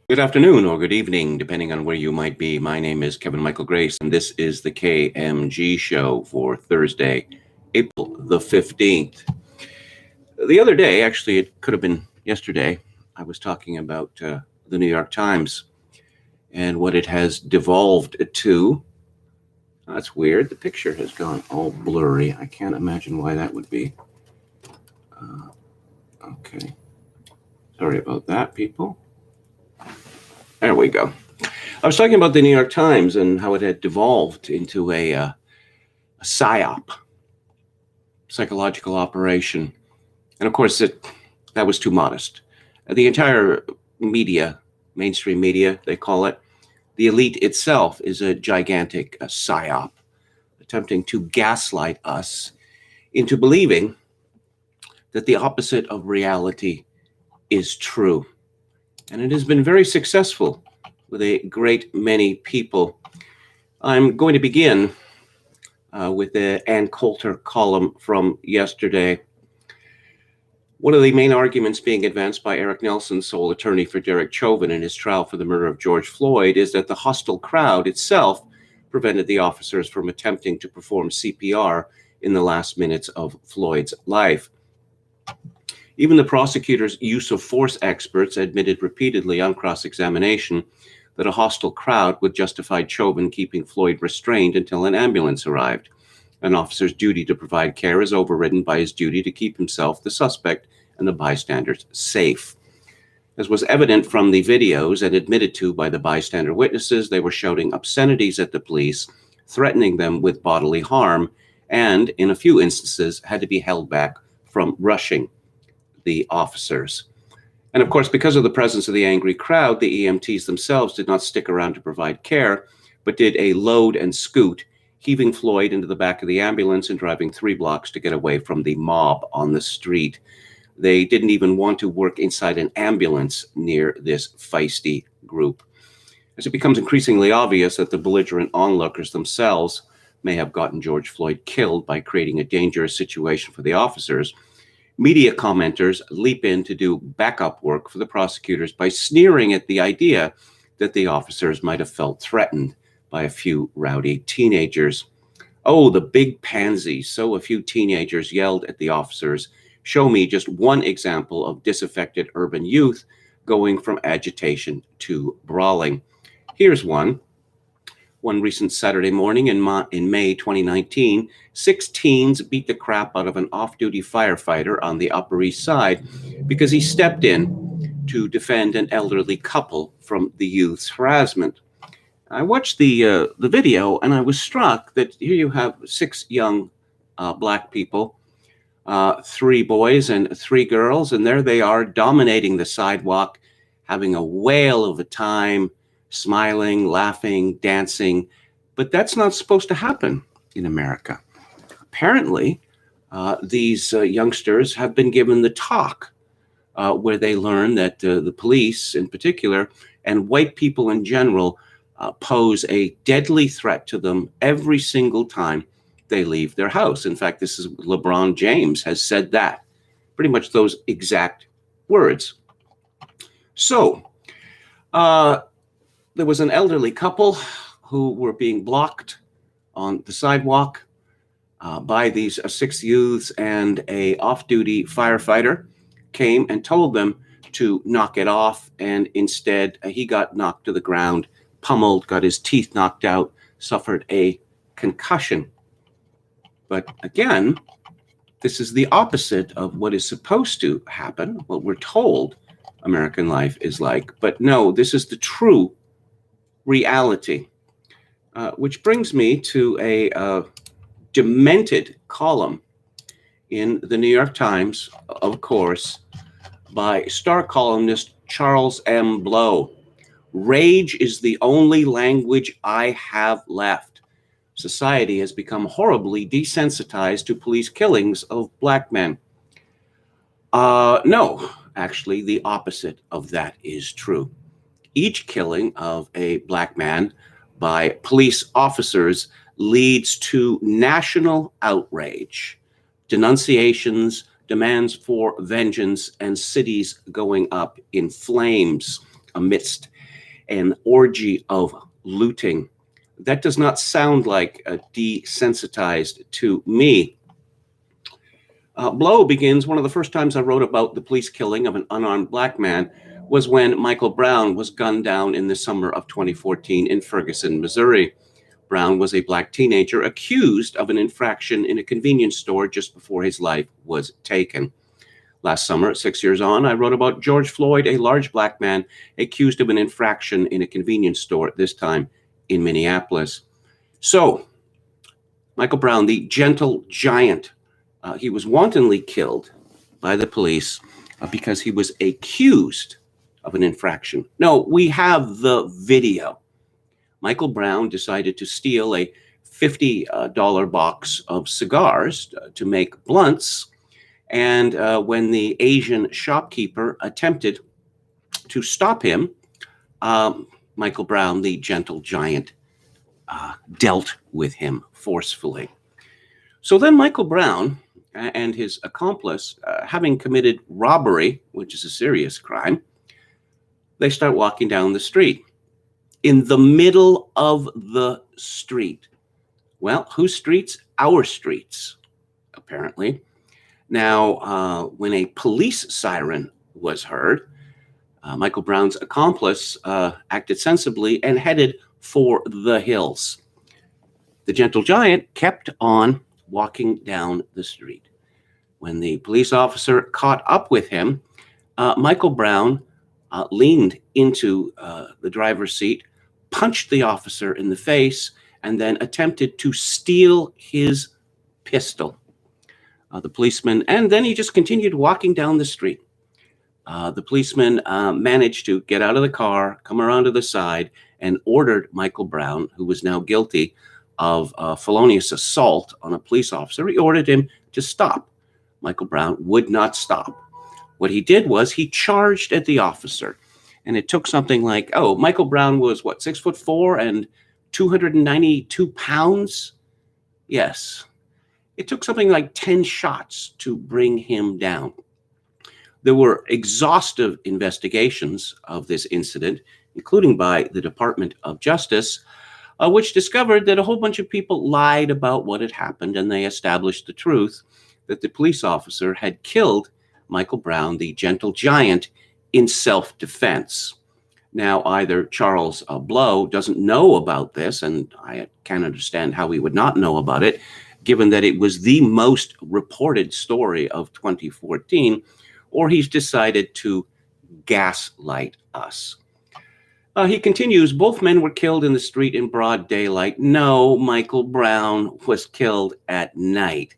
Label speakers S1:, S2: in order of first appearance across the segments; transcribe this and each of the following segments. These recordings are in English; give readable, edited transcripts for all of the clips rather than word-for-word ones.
S1: Good afternoon or good evening, depending on where you might be. My name is Kevin Michael Grace, and this is the KMG show for Thursday, April the 15th. The other day, actually, it could have been yesterday, I was talking about the New York Times and what it has devolved to. That's weird. The picture has gone all blurry. I can't imagine why that would be. Okay. Sorry about that, people. There we go. I was talking about the New York Times and how it had devolved into a psyop, psychological operation. And of course, that was too modest. The entire media, mainstream media, they call it, the elite itself is a gigantic psyop, attempting to gaslight us into believing that the opposite of reality is true. And it has been very successful with a great many people. I'm going to begin with the Ann Coulter column from yesterday. One of the main arguments being advanced by Eric Nelson, sole attorney for Derek Chauvin in his trial for the murder of George Floyd, is that the hostile crowd itself prevented the officers from attempting to perform CPR in the last minutes of Floyd's life. Even the prosecutor's use of force experts admitted repeatedly on cross-examination that a hostile crowd would justify Chauvin keeping Floyd restrained until an ambulance arrived. An officer's duty to provide care is overridden by his duty to keep himself, the suspect, and the bystanders safe. As was evident from the videos and admitted to by the bystander witnesses, they were shouting obscenities at the police, threatening them with bodily harm, and in a few instances had to be held back from rushing the officers. And of course, because of the presence of the angry crowd, the EMTs themselves did not stick around to provide care, but did a load and scoot, heaving Floyd into the back of the ambulance and driving 3 blocks to get away from the mob on the street. They didn't even want to work inside an ambulance near this feisty group. As it becomes increasingly obvious that the belligerent onlookers themselves may have gotten George Floyd killed by creating a dangerous situation for the officers, media commenters leap in to do backup work for the prosecutors by sneering at the idea that the officers might have felt threatened by a few rowdy teenagers. Oh, the big pansies. So a few teenagers yelled at the officers. Show me just one example of disaffected urban youth going from agitation to brawling. Here's one. One recent Saturday morning in May 2019, 6 teens beat the crap out of an off-duty firefighter on the Upper East Side because he stepped in to defend an elderly couple from the youth's harassment. I watched the video and I was struck that here you have 6 young black people, 3 boys and 3 girls, and there they are dominating the sidewalk, having a whale of a time, smiling, laughing, dancing. But that's not supposed to happen in America. Apparently, these youngsters have been given the talk where they learn that the police in particular and white people in general pose a deadly threat to them every single time they leave their house. In fact, this is LeBron James has said that, pretty much those exact words. So, there was an elderly couple who were being blocked on the sidewalk by these 6 youths, and a off-duty firefighter came and told them to knock it off, and instead he got knocked to the ground, pummeled, got his teeth knocked out, suffered a concussion. But again, this is the opposite of what is supposed to happen, what we're told American life is like. But no, this is the true reality, which brings me to a demented column in the New York Times, of course, by star columnist Charles M. Blow. Rage is the only language I have left. Society has become horribly desensitized to police killings of black men. No, actually, the opposite of that is true. Each killing of a black man by police officers leads to national outrage, denunciations, demands for vengeance, and cities going up in flames amidst an orgy of looting. That does not sound like desensitized to me. Blow begins, one of the first times I wrote about the police killing of an unarmed black man was when Michael Brown was gunned down in the summer of 2014 in Ferguson, Missouri. Brown was a black teenager accused of an infraction in a convenience store just before his life was taken. Last summer, 6 years on, I wrote about George Floyd, a large black man accused of an infraction in a convenience store, this time in Minneapolis. So, Michael Brown, the gentle giant, he was wantonly killed by the police because he was accused of an infraction. No, we have the video. Michael Brown decided to steal a $50 box of cigars to make blunts. And when the Asian shopkeeper attempted to stop him, Michael Brown, the gentle giant, dealt with him forcefully. So then Michael Brown and his accomplice, having committed robbery, which is a serious crime, they start walking down the street. In the middle of the street. Well, whose streets? Our streets, apparently. Now, when a police siren was heard, Michael Brown's accomplice acted sensibly and headed for the hills. The gentle giant kept on walking down the street. When the police officer caught up with him, Michael Brown leaned into the driver's seat, punched the officer in the face, and then attempted to steal his pistol. The policeman, and then he just continued walking down the street. The policeman managed to get out of the car, come around to the side, and ordered Michael Brown, who was now guilty of felonious assault on a police officer, he ordered him to stop. Michael Brown would not stop. What he did was he charged at the officer. And it took something like, Michael Brown was 6'4" and 292 pounds? Yes. It took something like 10 shots to bring him down. There were exhaustive investigations of this incident, including by the Department of Justice, which discovered that a whole bunch of people lied about what had happened, and they established the truth that the police officer had killed Michael Brown, the gentle giant, in self-defense. Now, either Charles Blow doesn't know about this, and I can't understand how he would not know about it, given that it was the most reported story of 2014, or he's decided to gaslight us. He continues, both men were killed in the street in broad daylight. No, Michael Brown was killed at night.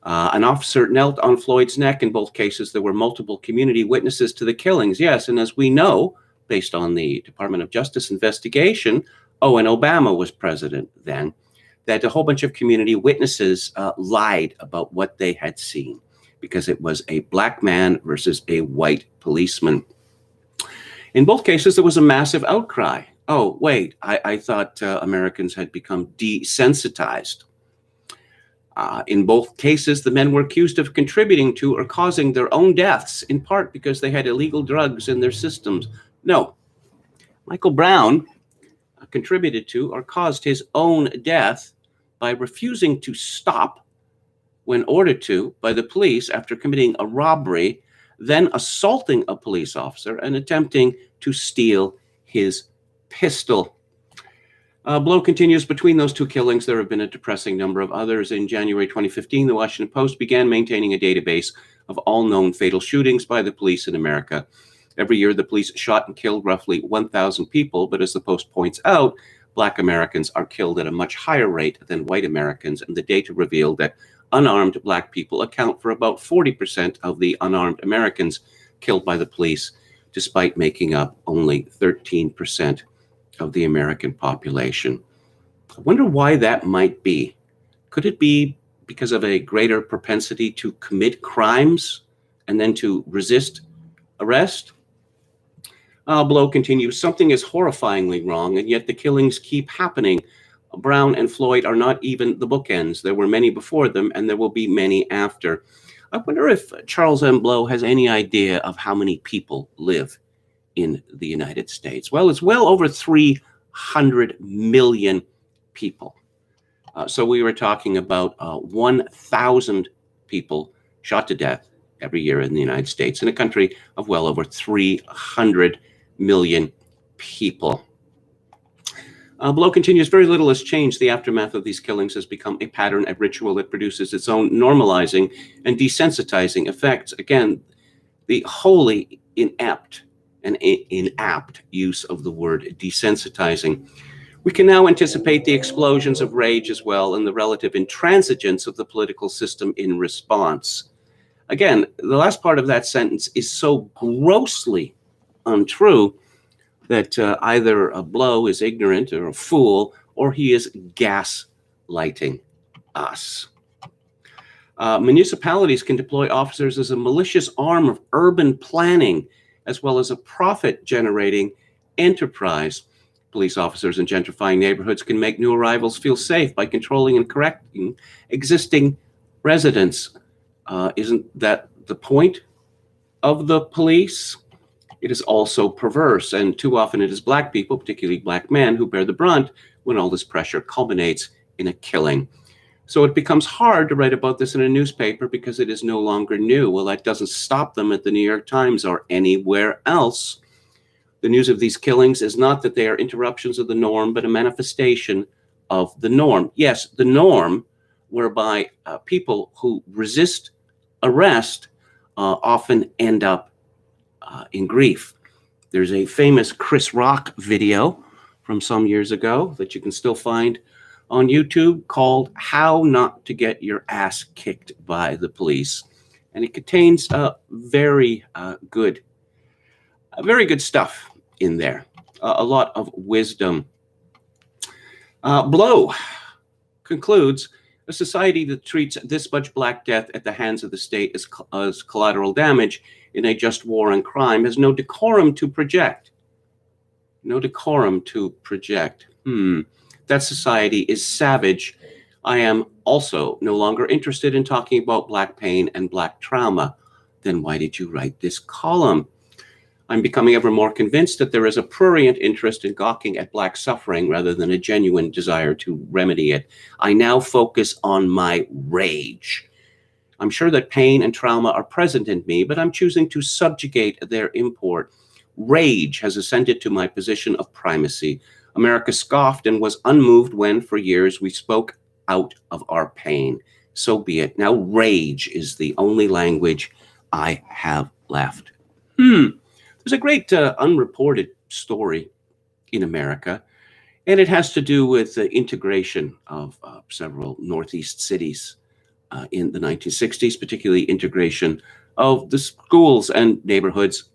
S1: An officer knelt on Floyd's neck. In both cases, there were multiple community witnesses to the killings. Yes, and as we know, based on the Department of Justice investigation, and Obama was president then, that a whole bunch of community witnesses lied about what they had seen because it was a black man versus a white policeman. In both cases, there was a massive outcry. Oh, wait, I thought Americans had become desensitized. In both cases, the men were accused of contributing to or causing their own deaths, in part because they had illegal drugs in their systems. No, Michael Brown contributed to or caused his own death by refusing to stop when ordered to by the police after committing a robbery, then assaulting a police officer and attempting to steal his pistol. Blow continues, between those two killings, there have been a depressing number of others. In January 2015, the Washington Post began maintaining a database of all known fatal shootings by the police in America. Every year, the police shot and killed roughly 1,000 people, but as the Post points out, Black Americans are killed at a much higher rate than white Americans, and the data revealed that unarmed Black people account for about 40% of the unarmed Americans killed by the police, despite making up only 13% of the American population. I wonder why that might be. Could it be because of a greater propensity to commit crimes and then to resist arrest? Blow continues, something is horrifyingly wrong, and yet the killings keep happening. Brown and Floyd are not even the bookends. There were many before them, and there will be many after. I wonder if Charles M. Blow has any idea of how many people live in the United States? Well, it's well over 300 million people. So we were talking about 1,000 people shot to death every year in the United States, in a country of well over 300 million people. Below continues, very little has changed. The aftermath of these killings has become a pattern, a ritual that produces its own normalizing and desensitizing effects. Again, the wholly inept and inapt use of the word desensitizing. We can now anticipate the explosions of rage as well and the relative intransigence of the political system in response. Again, the last part of that sentence is so grossly untrue that either a Blow is ignorant or a fool, or he is gaslighting us. Municipalities can deploy officers as a malicious arm of urban planning, as well as a profit-generating enterprise. Police officers in gentrifying neighborhoods can make new arrivals feel safe by controlling and correcting existing residents. Isn't that the point of the police? It is also perverse, and too often it is Black people, particularly Black men, who bear the brunt when all this pressure culminates in a killing. So it becomes hard to write about this in a newspaper because it is no longer new. Well, that doesn't stop them at the New York Times or anywhere else. The news of these killings is not that they are interruptions of the norm, but a manifestation of the norm. Yes, the norm whereby people who resist arrest often end up in grief. There's a famous Chris Rock video from some years ago that you can still find on YouTube called How Not to Get Your Ass Kicked by the Police. And it contains very good stuff in there. A lot of wisdom. Blow concludes, a society that treats this much Black death at the hands of the state as collateral damage in a just war on crime has no decorum to project. No decorum to project. That society is savage. I am also no longer interested in talking about Black pain and Black trauma. Then why did you write this column? I'm becoming ever more convinced that there is a prurient interest in gawking at Black suffering rather than a genuine desire to remedy it. I now focus on my rage. I'm sure that pain and trauma are present in me, but I'm choosing to subjugate their import. Rage has ascended to my position of primacy. America scoffed and was unmoved when, for years, we spoke out of our pain. So be it. Now rage is the only language I have left. There's a great unreported story in America, and it has to do with the integration of several Northeast cities in the 1960s, particularly integration of the schools and neighborhoods,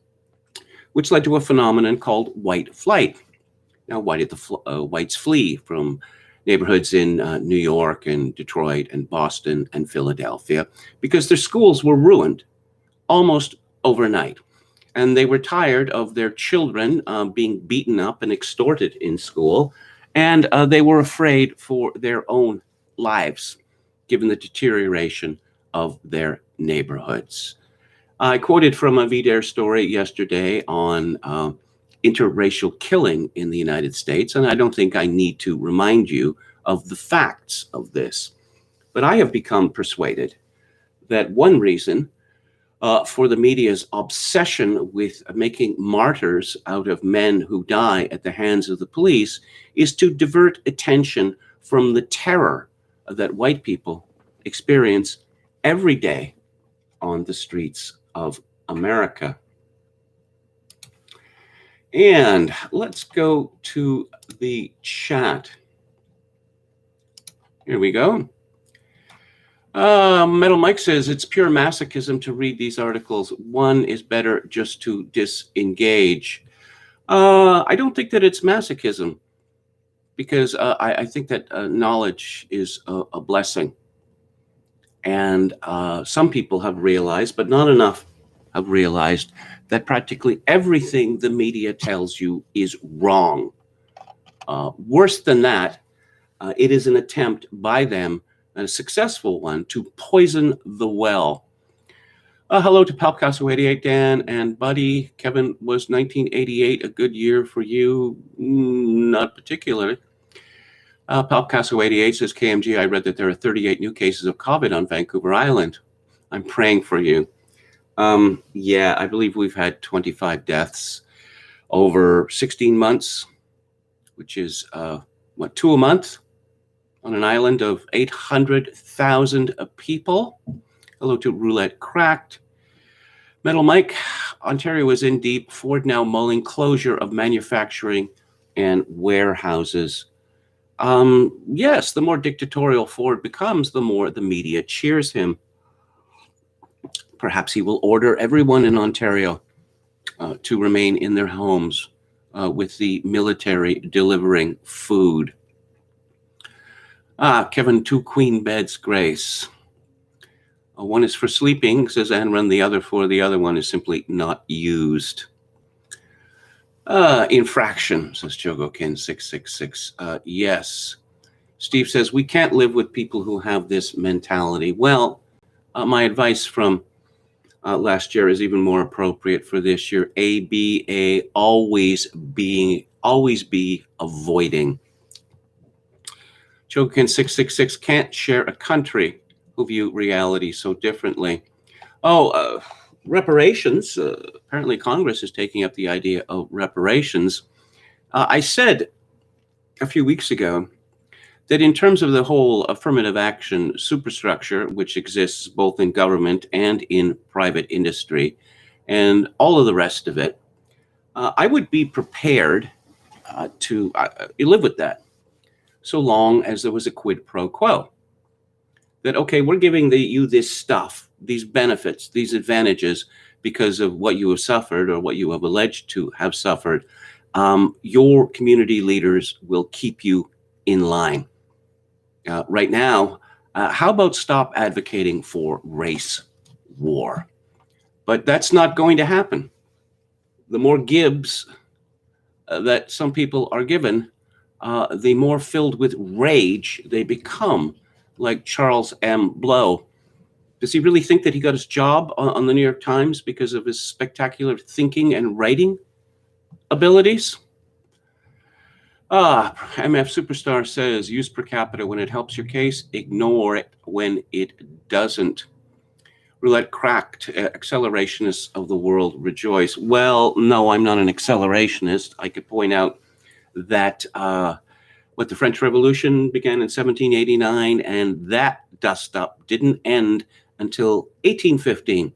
S1: which led to a phenomenon called white flight. Now, why did the whites flee from neighborhoods in New York and Detroit and Boston and Philadelphia? Because their schools were ruined almost overnight. And they were tired of their children being beaten up and extorted in school. And they were afraid for their own lives, given the deterioration of their neighborhoods. I quoted from a VDARE story yesterday on interracial killing in the United States, and I don't think I need to remind you of the facts of this. But I have become persuaded that one reason for the media's obsession with making martyrs out of men who die at the hands of the police is to divert attention from the terror that white people experience every day on the streets of America. And let's go to the chat. Here we go. Metal Mike says, it's pure masochism to read these articles. One is better just to disengage. I don't think that it's masochism, because I think that knowledge is a blessing. And some people have realized, but not enough have realized, that practically everything the media tells you is wrong. Worse than that, it is an attempt by them, a successful one, to poison the well. Hello to Palcasso88, Dan and Buddy. Kevin, was 1988 a good year for you? Not particularly. Palcasso88 says, KMG, I read that there are 38 new cases of COVID on Vancouver Island. I'm praying for you. Yeah, I believe we've had 25 deaths over 16 months, which is, 2 a month on an island of 800,000 people. Hello to Roulette Cracked. Metal Mike, Ontario is in deep. Ford now mulling closure of manufacturing and warehouses. Yes, the more dictatorial Ford becomes, the more the media cheers him. Perhaps he will order everyone in Ontario to remain in their homes with the military delivering food. Kevin, 2 queen beds, Grace. One is for sleeping, says Anne, the other for the other one is simply not used. Infraction, says Chogokin666. Yes. Steve says, we can't live with people who have this mentality. Well, my advice from last year is even more appropriate for this year. ABA, always be avoiding. Chogokin666, can't share a country who view reality so differently. Reparations. Apparently Congress is taking up the idea of reparations. I said a few weeks ago that in terms of the whole affirmative action superstructure, which exists both in government and in private industry, and all of the rest of it, I would be prepared to live with that, so long as there was a quid pro quo. That, okay, we're giving you this stuff, these benefits, these advantages because of what you have suffered or what you have alleged to have suffered. Your community leaders will keep you in line. Right now, how about stop advocating for race war? But that's not going to happen. The more gibs that some people are given, the more filled with rage they become, like Charles M. Blow. Does he really think that he got his job on the New York Times because of his spectacular thinking and writing abilities? MF Superstar says, use per capita when it helps your case, ignore it when it doesn't. Roulette Cracked, accelerationists of the world rejoice. Well, no, I'm not an accelerationist. I could point out that the French Revolution began in 1789, and that dust-up didn't end until 1815.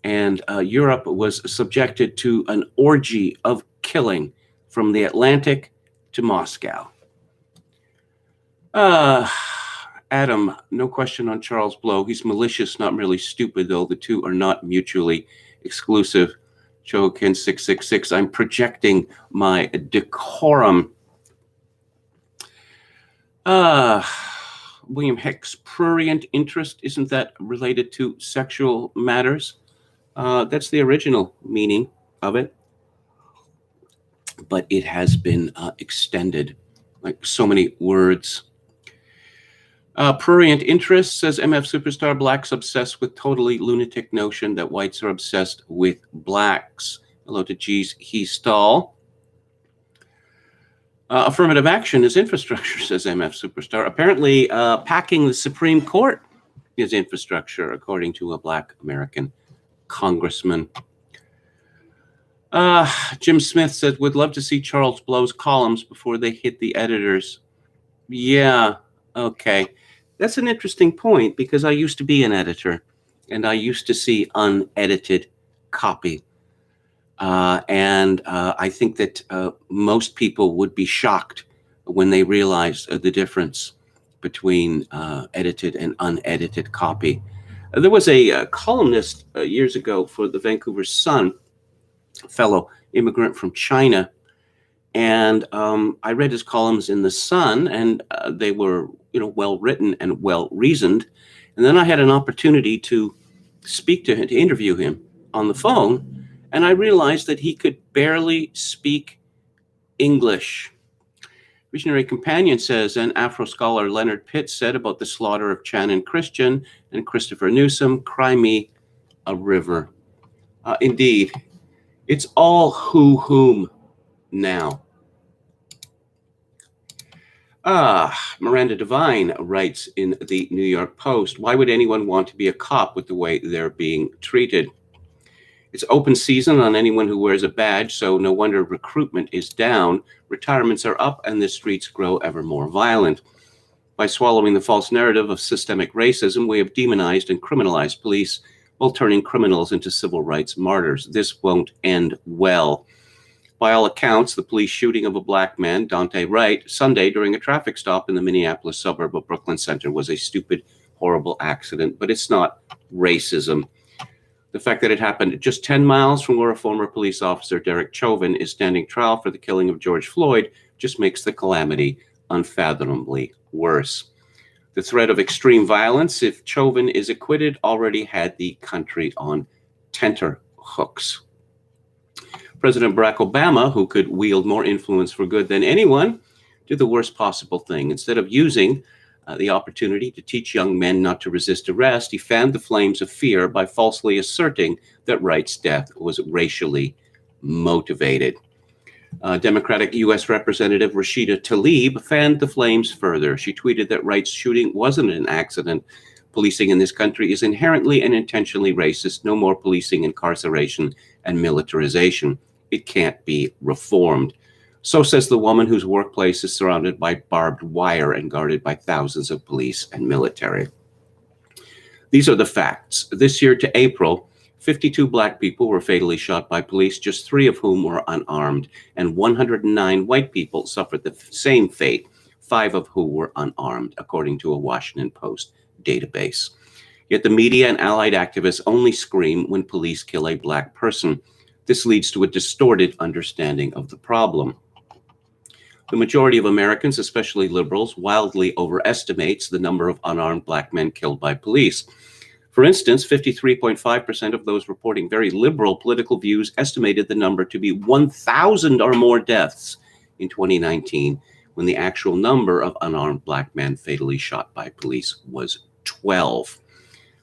S1: And Europe was subjected to an orgy of killing from the Atlantic to Moscow. Adam, no question on Charles Blow. He's malicious, not really stupid, though. The two are not mutually exclusive. Chokin666, I'm projecting my decorum. William Hicks, prurient interest, isn't that related to sexual matters? That's the original meaning of it. But it has been extended, like so many words. Prurient interest, says MF Superstar, blacks obsessed with totally lunatic notion that whites are obsessed with blacks. Hello to G's He Stall. Affirmative action is infrastructure, says MF Superstar. Apparently, packing the Supreme Court is infrastructure, according to a Black American congressman. Jim Smith said, would love to see Charles Blow's columns before they hit the editors. Yeah, okay. That's an interesting point, because I used to be an editor, and I used to see unedited copy. And I think that most people would be shocked when they realize the difference between edited and unedited copy. There was a columnist years ago for the Vancouver Sun, a fellow immigrant from China, and I read his columns in the Sun, and they were, well written and well reasoned. And then I had an opportunity to speak to him, to interview him on the phone, and I realized that he could barely speak English. Visionary Companion says, and Afro scholar Leonard Pitt said about the slaughter of Chan and Christian and Christopher Newsom, cry me a river. Indeed, it's all whom now. Miranda Devine writes in the New York Post, why would anyone want to be a cop with the way they're being treated? It's open season on anyone who wears a badge, so no wonder recruitment is down, retirements are up, and the streets grow ever more violent. By swallowing the false narrative of systemic racism, we have demonized and criminalized police while turning criminals into civil rights martyrs. This won't end well. By all accounts, the police shooting of a black man, Dante Wright, Sunday during a traffic stop in the Minneapolis suburb of Brooklyn Center was a stupid, horrible accident, but it's not racism. The fact that it happened just 10 miles from where a former police officer, Derek Chauvin, is standing trial for the killing of George Floyd just makes the calamity unfathomably worse. The threat of extreme violence, if Chauvin is acquitted, already had the country on tenterhooks. President Barack Obama, who could wield more influence for good than anyone, did the worst possible thing. Instead of using the opportunity to teach young men not to resist arrest, he fanned the flames of fear by falsely asserting that Wright's death was racially motivated. Democratic U.S. Representative Rashida Tlaib fanned the flames further. She tweeted that Wright's shooting wasn't an accident. Policing in this country is inherently and intentionally racist. No more policing, incarceration, and militarization. It can't be reformed. So says the woman whose workplace is surrounded by barbed wire and guarded by thousands of police and military. These are the facts. This year to April, 52 black people were fatally shot by police, just 3 of whom were unarmed, and 109 white people suffered the same fate, 5 of whom were unarmed, according to a Washington Post database. Yet the media and allied activists only scream when police kill a black person. This leads to a distorted understanding of the problem. The majority of Americans, especially liberals, wildly overestimates the number of unarmed black men killed by police. For instance, 53.5% of those reporting very liberal political views estimated the number to be 1,000 or more deaths in 2019, when the actual number of unarmed black men fatally shot by police was 12.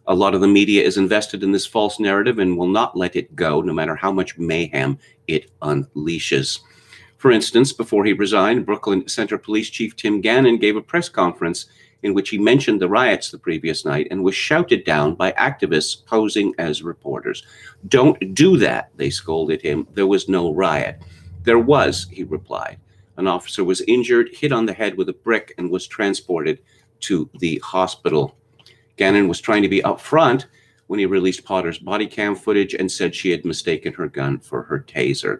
S1: A lot of the media is invested in this false narrative and will not let it go, no matter how much mayhem it unleashes. For instance, before he resigned, Brooklyn Center Police Chief Tim Gannon gave a press conference in which he mentioned the riots the previous night and was shouted down by activists posing as reporters. "Don't do that," they scolded him. "There was no riot." "There was," he replied. An officer was injured, hit on the head with a brick, and was transported to the hospital. Gannon was trying to be upfront when he released Potter's body cam footage and said she had mistaken her gun for her taser.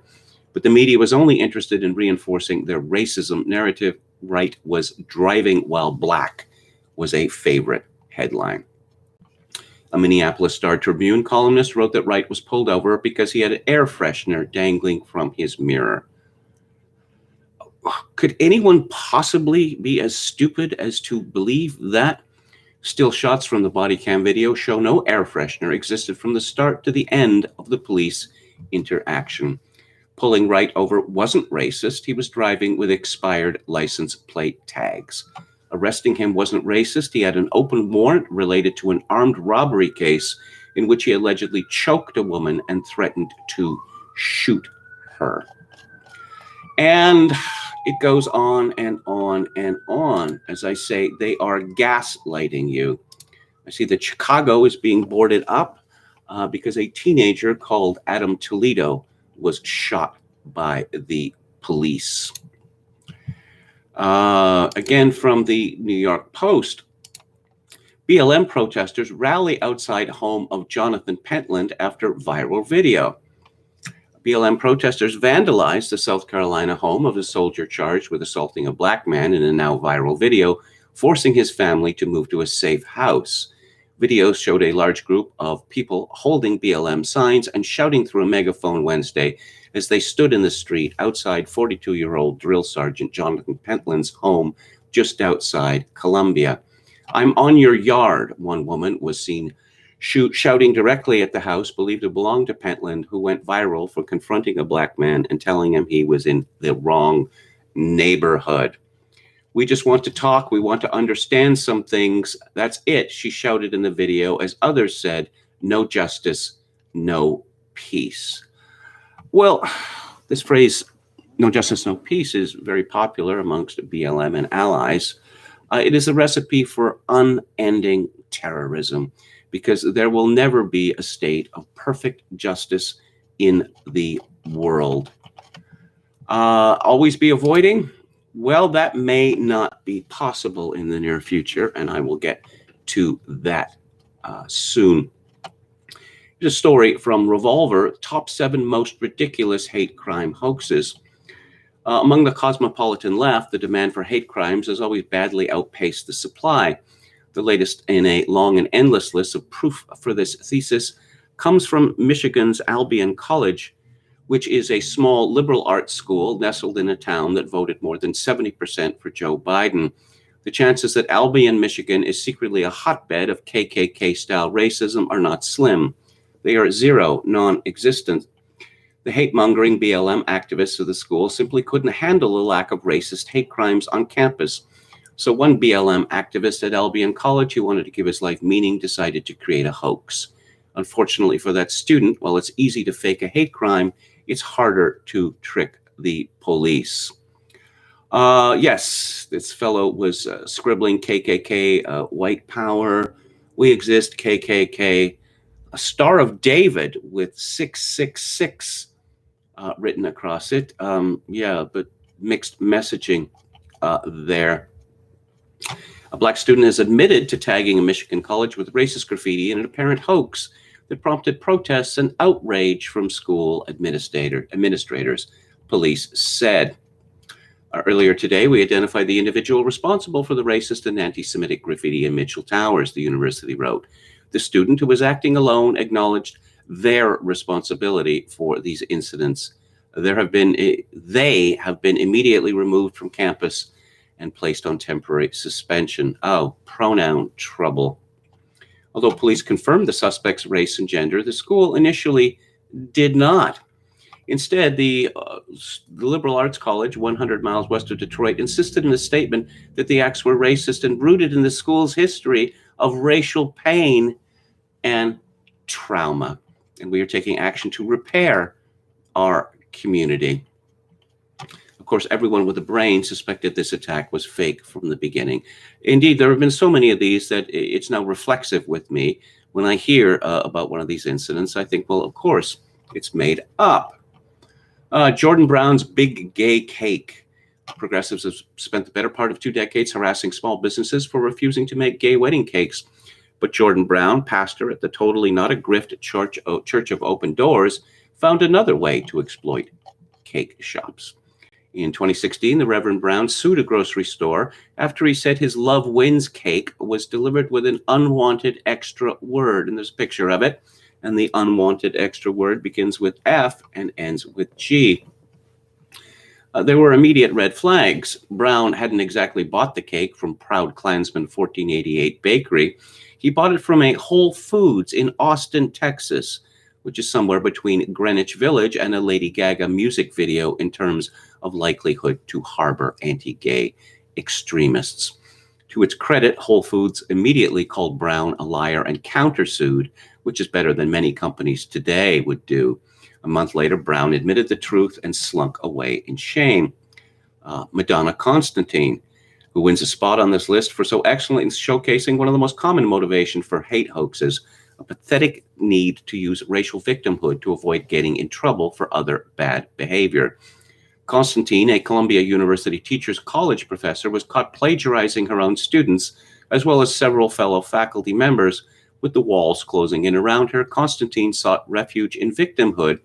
S1: But the media was only interested in reinforcing their racism narrative. Wright was driving while black was a favorite headline. A Minneapolis Star-Tribune columnist wrote that Wright was pulled over because he had an air freshener dangling from his mirror. Could anyone possibly be as stupid as to believe that? Still shots from the body cam video show no air freshener existed from the start to the end of the police interaction. Pulling Wright over wasn't racist. He was driving with expired license plate tags. Arresting him wasn't racist. He had an open warrant related to an armed robbery case in which he allegedly choked a woman and threatened to shoot her. And it goes on and on and on. As I say, they are gaslighting you. I see that Chicago is being boarded up because a teenager called Adam Toledo was shot by the police. Again, from the New York Post, BLM protesters rally outside home of Jonathan Pentland after viral video. BLM protesters vandalized the South Carolina home of a soldier charged with assaulting a black man in a now viral video, forcing his family to move to a safe house. Videos showed a large group of people holding BLM signs and shouting through a megaphone Wednesday as they stood in the street outside 42-year-old drill sergeant Jonathan Pentland's home just outside Columbia. "I'm on your yard," one woman was seen shouting directly at the house believed to belong to Pentland, who went viral for confronting a black man and telling him he was in the wrong neighborhood. "We just want to talk. We want to understand some things. That's it," she shouted in the video, as others said, no justice, no peace. Well, this phrase, no justice, no peace, is very popular amongst BLM and allies. It is a recipe for unending terrorism because there will never be a state of perfect justice in the world. Always be avoiding? Well, that may not be possible in the near future, and I will get to that soon. Here's a story from Revolver, Top 7 Most Ridiculous Hate Crime Hoaxes. Among the cosmopolitan left, the demand for hate crimes has always badly outpaced the supply. The latest in a long and endless list of proof for this thesis comes from Michigan's Albion College, which is a small liberal arts school nestled in a town that voted more than 70% for Joe Biden. The chances that Albion, Michigan is secretly a hotbed of KKK-style racism are not slim. They are zero, non-existent. The hate-mongering BLM activists of the school simply couldn't handle the lack of racist hate crimes on campus. So one BLM activist at Albion College who wanted to give his life meaning decided to create a hoax. Unfortunately for that student, while it's easy to fake a hate crime, it's harder to trick the police. Yes, this fellow was scribbling KKK, white power, we exist, KKK, a Star of David with 666 written across it. Yeah, but mixed messaging there. A black student has admitted to tagging a Michigan college with racist graffiti in an apparent hoax that prompted protests and outrage from school administrators, police said. Earlier today, we identified the individual responsible for the racist and anti-Semitic graffiti in Mitchell Towers, the university wrote. The student who was acting alone acknowledged their responsibility for these incidents. They have been immediately removed from campus and placed on temporary suspension. Oh, pronoun trouble. Although police confirmed the suspect's race and gender, the school initially did not. Instead, the liberal arts college, 100 miles west of Detroit, insisted in a statement that the acts were racist and rooted in the school's history of racial pain and trauma. And we are taking action to repair our community. Of course, everyone with a brain suspected this attack was fake from the beginning. Indeed, there have been so many of these that it's now reflexive with me. When I hear about one of these incidents, I think, well, of course, it's made up. Jordan Brown's Big Gay Cake. Progressives have spent the better part of 2 decades harassing small businesses for refusing to make gay wedding cakes. But Jordan Brown, pastor at the totally not a grift Church of Open Doors, found another way to exploit cake shops. In 2016, the Reverend Brown sued a grocery store after he said his Love Wins cake was delivered with an unwanted extra word. And there's a picture of it. And the unwanted extra word begins with F and ends with G. There were immediate red flags. Brown hadn't exactly bought the cake from Proud Klansman 1488 Bakery. He bought it from a Whole Foods in Austin, Texas, which is somewhere between Greenwich Village and a Lady Gaga music video in terms of likelihood to harbor anti-gay extremists. To its credit, Whole Foods immediately called Brown a liar and countersued, which is better than many companies today would do. A month later, Brown admitted the truth and slunk away in shame. Madonna Constantine, who wins a spot on this list for so excellently showcasing one of the most common motivation for hate hoaxes, a pathetic need to use racial victimhood to avoid getting in trouble for other bad behavior. Constantine, a Columbia University Teachers College professor, was caught plagiarizing her own students, as well as several fellow faculty members. With the walls closing in around her, Constantine sought refuge in victimhood.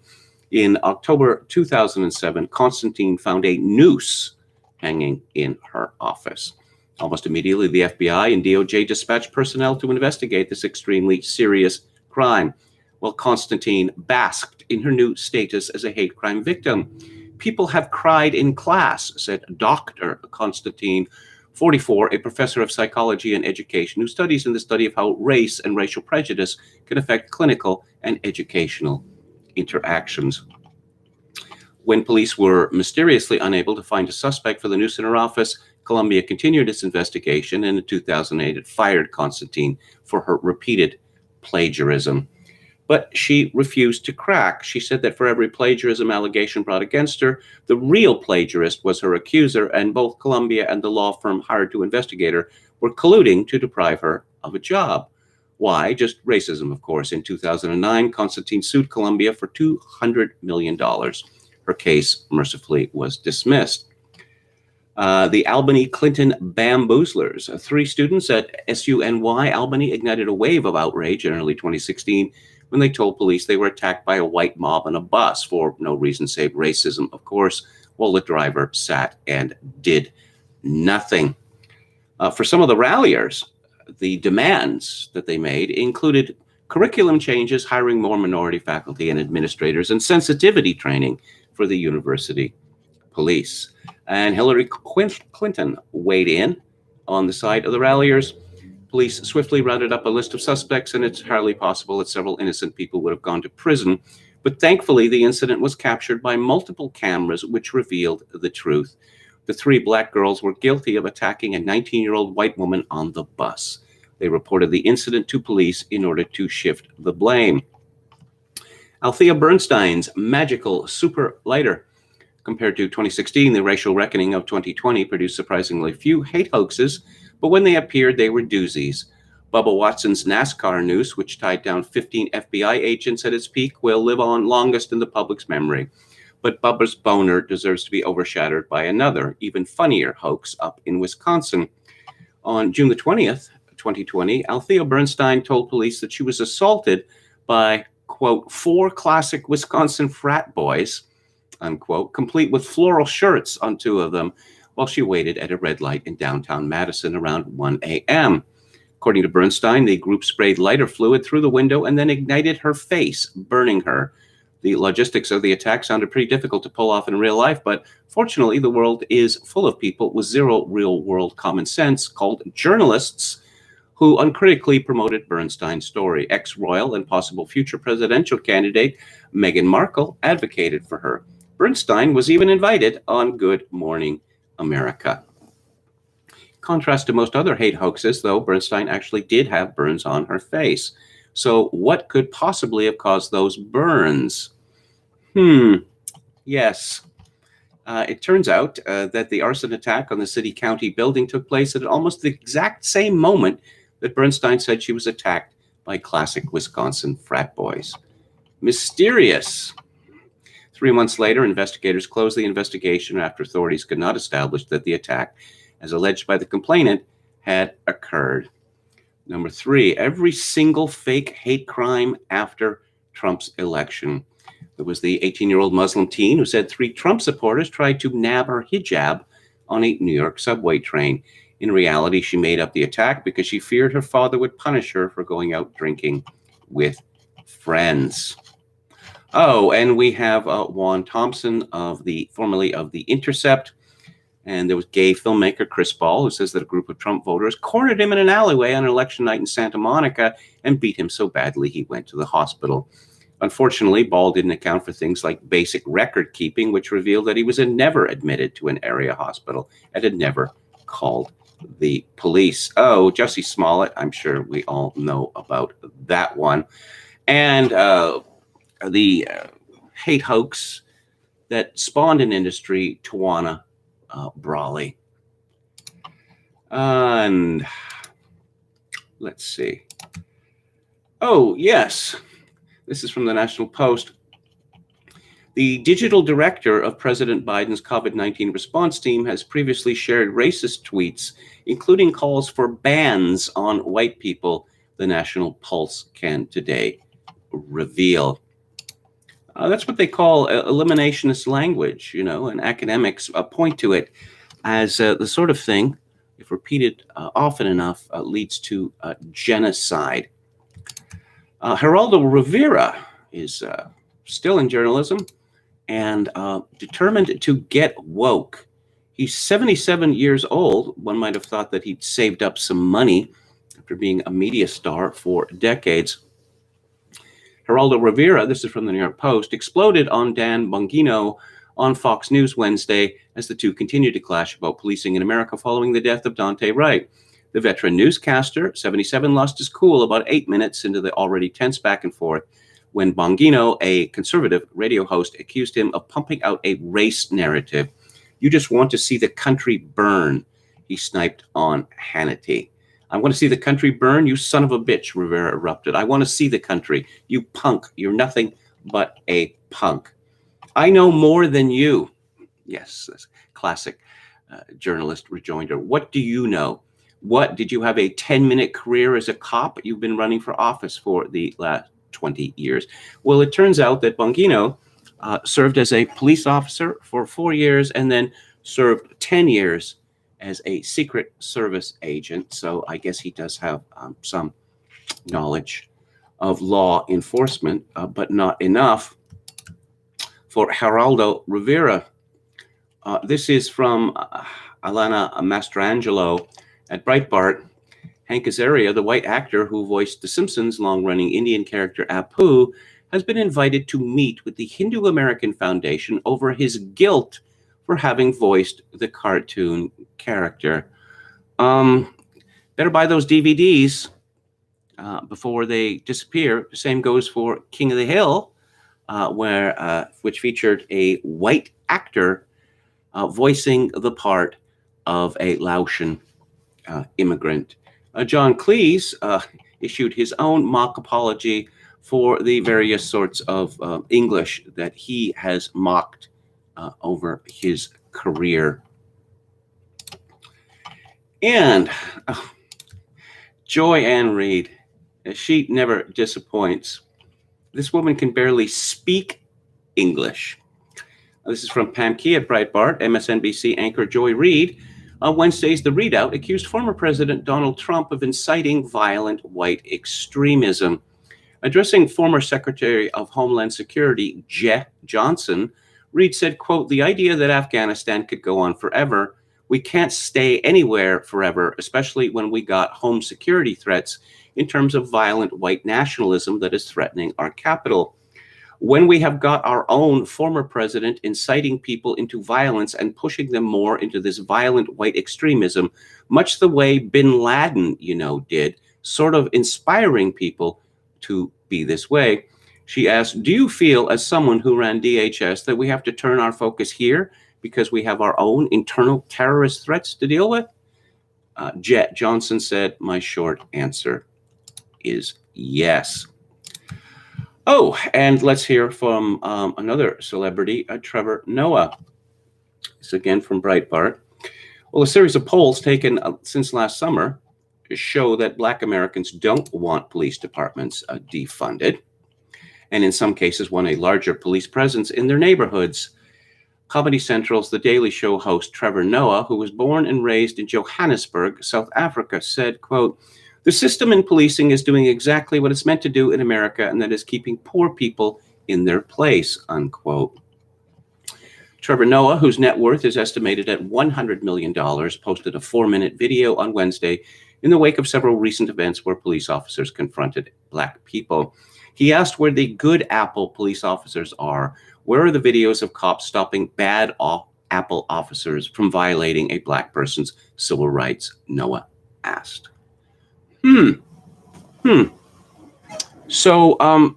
S1: In October 2007, Constantine found a noose hanging in her office. Almost immediately, the FBI and DOJ dispatched personnel to investigate this extremely serious crime, while Constantine basked in her new status as a hate crime victim. People have cried in class, said Dr. Constantine, 44, a professor of psychology and education who studies in the study of how race and racial prejudice can affect clinical and educational interactions. When police were mysteriously unable to find a suspect for the noose in her office, Columbia continued its investigation, and in 2008 it fired Constantine for her repeated plagiarism. but she refused to crack. She said that for every plagiarism allegation brought against her, the real plagiarist was her accuser, and both Columbia and the law firm hired to investigate her were colluding to deprive her of a job. Why? Just racism, of course. In 2009, Constantine sued Columbia for $200 million. Her case, mercifully, was dismissed. The Albany Clinton bamboozlers. Three students at SUNY Albany ignited a wave of outrage in early 2016 when they told police they were attacked by a white mob on a bus for no reason save racism, of course, while the driver sat and did nothing. For some of the ralliers, the demands that they made included curriculum changes, hiring more minority faculty and administrators, and sensitivity training for the university police. And Hillary Clinton weighed in on the side of the ralliers. Police swiftly rounded up a list of suspects, and it's hardly possible that several innocent people would have gone to prison. But thankfully, the incident was captured by multiple cameras, which revealed the truth. The three black girls were guilty of attacking a 19-year-old white woman on the bus. They reported the incident to police in order to shift the blame. Althea Bernstein's magical super lighter. Compared to 2016, the racial reckoning of 2020 produced surprisingly few hate hoaxes, but when they appeared, they were doozies. Bubba Watson's NASCAR noose, which tied down 15 FBI agents at its peak, will live on longest in the public's memory. But Bubba's boner deserves to be overshadowed by another, even funnier hoax up in Wisconsin. On June the 20th, 2020, Althea Bernstein told police that she was assaulted by, quote, 4 classic Wisconsin frat boys, unquote, complete with floral shirts on 2 of them, while she waited at a red light in downtown Madison around 1 a.m. According to Bernstein, the group sprayed lighter fluid through the window and then ignited her face, burning her. The logistics of the attack sounded pretty difficult to pull off in real life, but fortunately, the world is full of people with zero real-world common sense called journalists who uncritically promoted Bernstein's story. Ex-royal and possible future presidential candidate Meghan Markle advocated for her. Bernstein was even invited on Good Morning America. Contrast to most other hate hoaxes, though, Bernstein actually did have burns on her face. So what could possibly have caused those burns? Yes. It turns out that the arson attack on the city-county building took place at almost the exact same moment that Bernstein said she was attacked by classic Wisconsin frat boys. Mysterious. 3 months later, investigators closed the investigation after authorities could not establish that the attack, as alleged by the complainant, had occurred. Number 3, every single fake hate crime after Trump's election. There was the 18-year-old Muslim teen who said 3 Trump supporters tried to nab her hijab on a New York subway train. In reality, she made up the attack because she feared her father would punish her for going out drinking with friends. Oh, and we have Juan Thompson formerly of The Intercept. And there was gay filmmaker Chris Ball, who says that a group of Trump voters cornered him in an alleyway on election night in Santa Monica and beat him so badly he went to the hospital. Unfortunately, Ball didn't account for things like basic record keeping, which revealed that he was never admitted to an area hospital and had never called the police. Oh, Jussie Smollett, I'm sure we all know about that one. And the hate hoax that spawned an industry, Tawana Brawley. And let's see. Oh, yes. This is from the National Post. The digital director of President Biden's COVID-19 response team has previously shared racist tweets, including calls for bans on white people, the National Pulse can today reveal. That's what they call eliminationist language, and academics point to it as the sort of thing, if repeated often enough, leads to genocide. Geraldo Rivera is still in journalism and determined to get woke. He's 77 years old. One might have thought that he'd saved up some money after being a media star for decades. Geraldo Rivera, this is from the New York Post, exploded on Dan Bongino on Fox News Wednesday as the two continued to clash about policing in America following the death of Dante Wright. The veteran newscaster, 77, lost his cool about 8 minutes into the already tense back and forth when Bongino, a conservative radio host, accused him of pumping out a race narrative. "You just want to see the country burn," he sniped on Hannity. "I want to see the country burn, you son of a bitch," Rivera erupted. "I want to see the country. You punk. You're nothing but a punk. I know more than you." Yes, that's classic journalist rejoinder. What do you know? What, did you have a 10-minute career as a cop? You've been running for office for the last 20 years. Well, it turns out that Bongino served as a police officer for 4 years and then served 10 years as a Secret Service agent. So I guess he does have some knowledge of law enforcement, but not enough for Geraldo Rivera. This is from Alana Mastrangelo at Breitbart. Hank Azaria, the white actor who voiced The Simpsons' long-running Indian character Apu, has been invited to meet with the Hindu American Foundation over his guilt for having voiced the cartoon character. Better buy those DVDs before they disappear. The same goes for King of the Hill, which featured a white actor voicing the part of a Laotian immigrant. John Cleese issued his own mock apology for the various sorts of English that he has mocked over his career. And Joy Ann Reid, she never disappoints. This woman can barely speak English. This is from Pam Key at Breitbart. MSNBC anchor Joy Reid on Wednesday's The Readout accused former President Donald Trump of inciting violent white extremism. Addressing former Secretary of Homeland Security Jeh Johnson, Reid said, quote, "The idea that Afghanistan could go on forever, we can't stay anywhere forever, especially when we got home security threats in terms of violent white nationalism that is threatening our capital. When we have got our own former president inciting people into violence and pushing them more into this violent white extremism, much the way bin Laden, did, sort of inspiring people to be this way." She asked, "Do you feel, as someone who ran DHS, that we have to turn our focus here because we have our own internal terrorist threats to deal with?" Jeh Johnson said, "My short answer is yes." Oh, and let's hear from another celebrity, Trevor Noah. This is again from Breitbart. Well, a series of polls taken since last summer show that Black Americans don't want police departments defunded, and in some cases want a larger police presence in their neighborhoods. Comedy Central's The Daily Show host Trevor Noah, who was born and raised in Johannesburg, South Africa, said, quote, "The system in policing is doing exactly what it's meant to do in America, and that is keeping poor people in their place," unquote. Trevor Noah, whose net worth is estimated at $100 million, posted a 4-minute video on Wednesday in the wake of several recent events where police officers confronted Black people. He asked where the good Apple police officers are. Where are the videos of cops stopping bad Apple officers from violating a Black person's civil rights? Noah asked. So,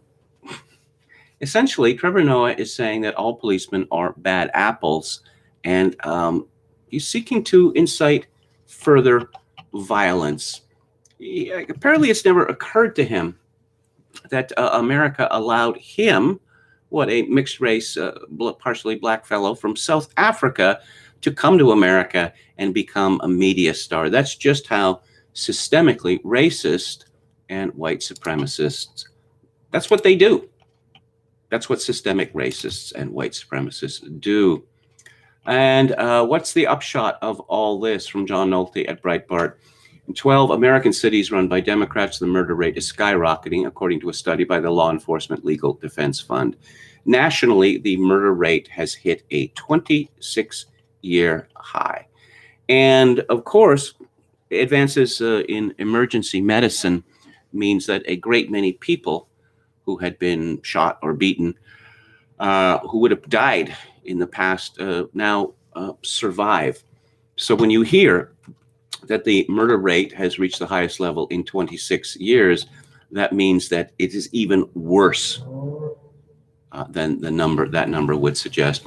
S1: essentially, Trevor Noah is saying that all policemen are bad apples, and he's seeking to incite further violence. Apparently, it's never occurred to him that America allowed him, a mixed race, partially Black fellow from South Africa, to come to America and become a media star. That's just how systemically racist and white supremacists, that's what they do. That's what systemic racists and white supremacists do. And what's the upshot of all this? From John Nolte at Breitbart. In 12 American cities run by Democrats, the murder rate is skyrocketing, according to a study by the Law Enforcement Legal Defense Fund. Nationally, the murder rate has hit a 26-year high. And of course, advances in emergency medicine means that a great many people who had been shot or beaten, who would have died in the past, now survive. So when you hear that the murder rate has reached the highest level in 26 years, that means that it is even worse than that number would suggest.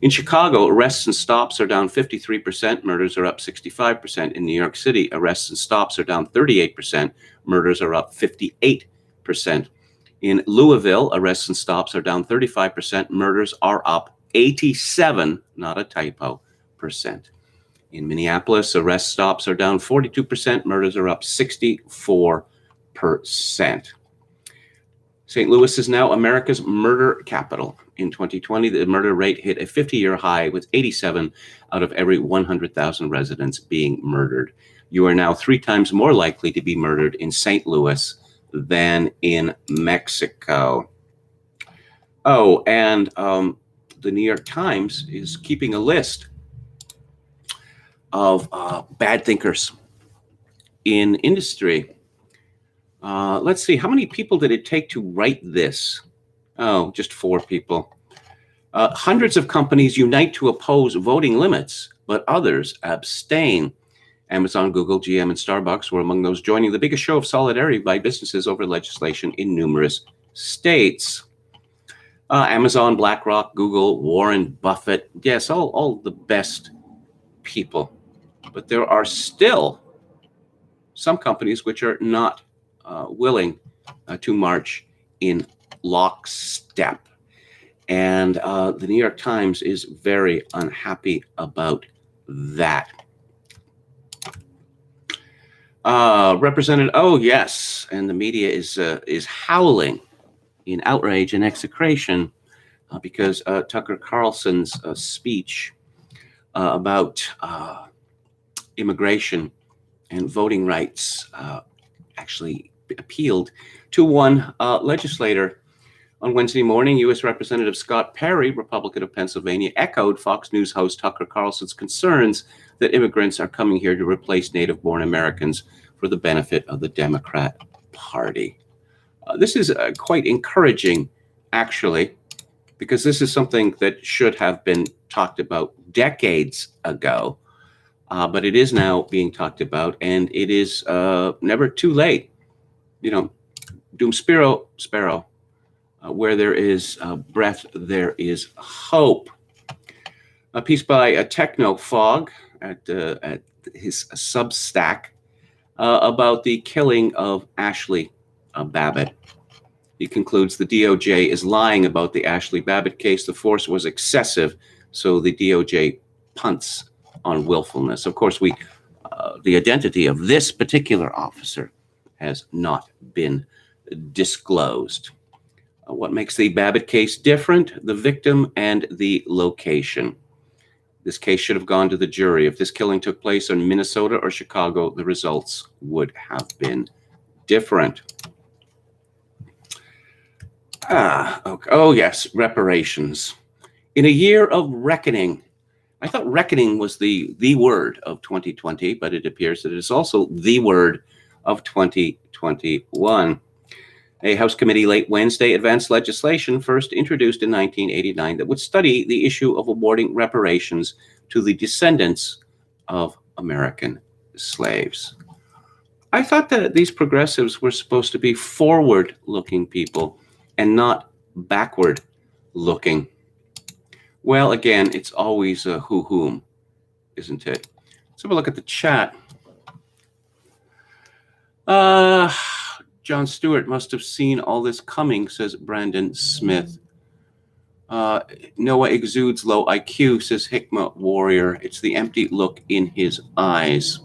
S1: In Chicago, arrests and stops are down 53%, murders are up 65%. In New York City, arrests and stops are down 38%, murders are up 58%. In Louisville, arrests and stops are down 35%, murders are up 87, not a typo, percent. In Minneapolis, arrest stops are down 42%, murders are up 64%. St. Louis is now America's murder capital. In 2020, the murder rate hit a 50-year high, with 87 out of every 100,000 residents being murdered. You are now 3 times more likely to be murdered in St. Louis than in Mexico. Oh, and the New York Times is keeping a list of bad thinkers in industry. Let's see, how many people did it take to write this? Oh, just 4 people. Hundreds of companies unite to oppose voting limits, but others abstain. Amazon, Google, GM, and Starbucks were among those joining the biggest show of solidarity by businesses over legislation in numerous states. Amazon, BlackRock, Google, Warren Buffett, yes, all the best people. But there are still some companies which are not willing to march in lockstep. And the New York Times is very unhappy about that. Oh yes, and the media is howling in outrage and execration because Tucker Carlson's speech about immigration and voting rights actually appealed to one legislator. On Wednesday morning, U.S. Representative Scott Perry, Republican of Pennsylvania, echoed Fox News host Tucker Carlson's concerns that immigrants are coming here to replace native-born Americans for the benefit of the Democrat Party. This is quite encouraging, actually, because this is something that should have been talked about decades ago, but it is now being talked about, and it is never too late. You know, Dum Spiro, Sparrow. Where there is breath, there is hope. A piece by Technofog at his Substack about the killing of Ashley Babbitt. He concludes the DOJ is lying about the Ashley Babbitt case. The force was excessive, so the DOJ punts on willfulness. Of course, the identity of this particular officer has not been disclosed. What makes the Babbitt case different? The victim and the location. This case should have gone to the jury. If this killing took place in Minnesota or Chicago, the results would have been different. Okay. Oh, yes, reparations. In a year of reckoning. I thought reckoning was the word of 2020, but it appears that it is also the word of 2021. A House committee late Wednesday advanced legislation first introduced in 1989 that would study the issue of awarding reparations to the descendants of American slaves. I thought that these progressives were supposed to be forward-looking people and not backward-looking. Well, again, it's always a whom, isn't it? Let's have a look at the chat. John Stewart must have seen all this coming, says Brandon Smith. Noah exudes low IQ, says Hikmah Warrior. It's the empty look in his eyes.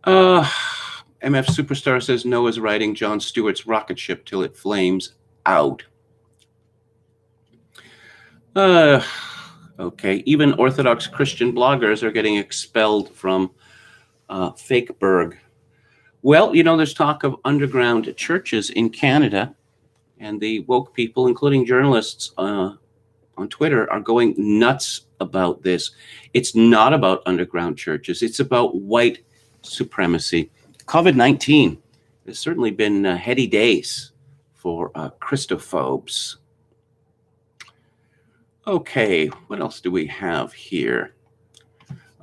S1: MF Superstar says Noah's riding John Stewart's rocket ship till it flames out. Okay, even Orthodox Christian bloggers are getting expelled from Fakeberg. Well, you know, there's talk of underground churches in Canada, and the woke people, including journalists on Twitter, are going nuts about this. It's not about underground churches. It's about white supremacy. COVID-19 has certainly been heady days for Christophobes. Okay, what else do we have here?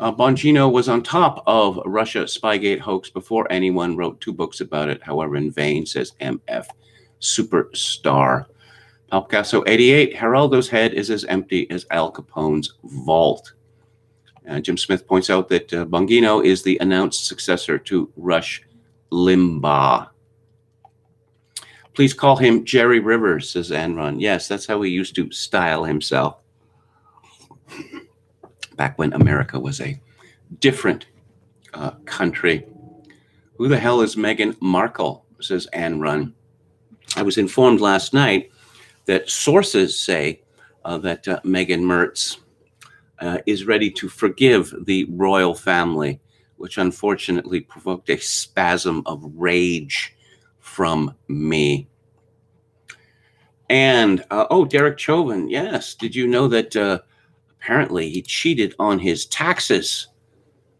S1: Bongino was on top of Russia Spygate hoax before anyone wrote 2 books about it, however in vain, says MF Superstar. Palpicasso 88, Geraldo's head is as empty as Al Capone's vault. Jim Smith points out that Bongino is the announced successor to Rush Limbaugh. Please call him Jerry Rivers, says Anron. Yes, that's how he used to style himself back when America was a different country. Who the hell is Meghan Markle, says Anron. I was informed last night that sources say that Meghan Mertz is ready to forgive the royal family, which unfortunately provoked a spasm of rage from me. And, Derek Chauvin, yes. Did you know that apparently he cheated on his taxes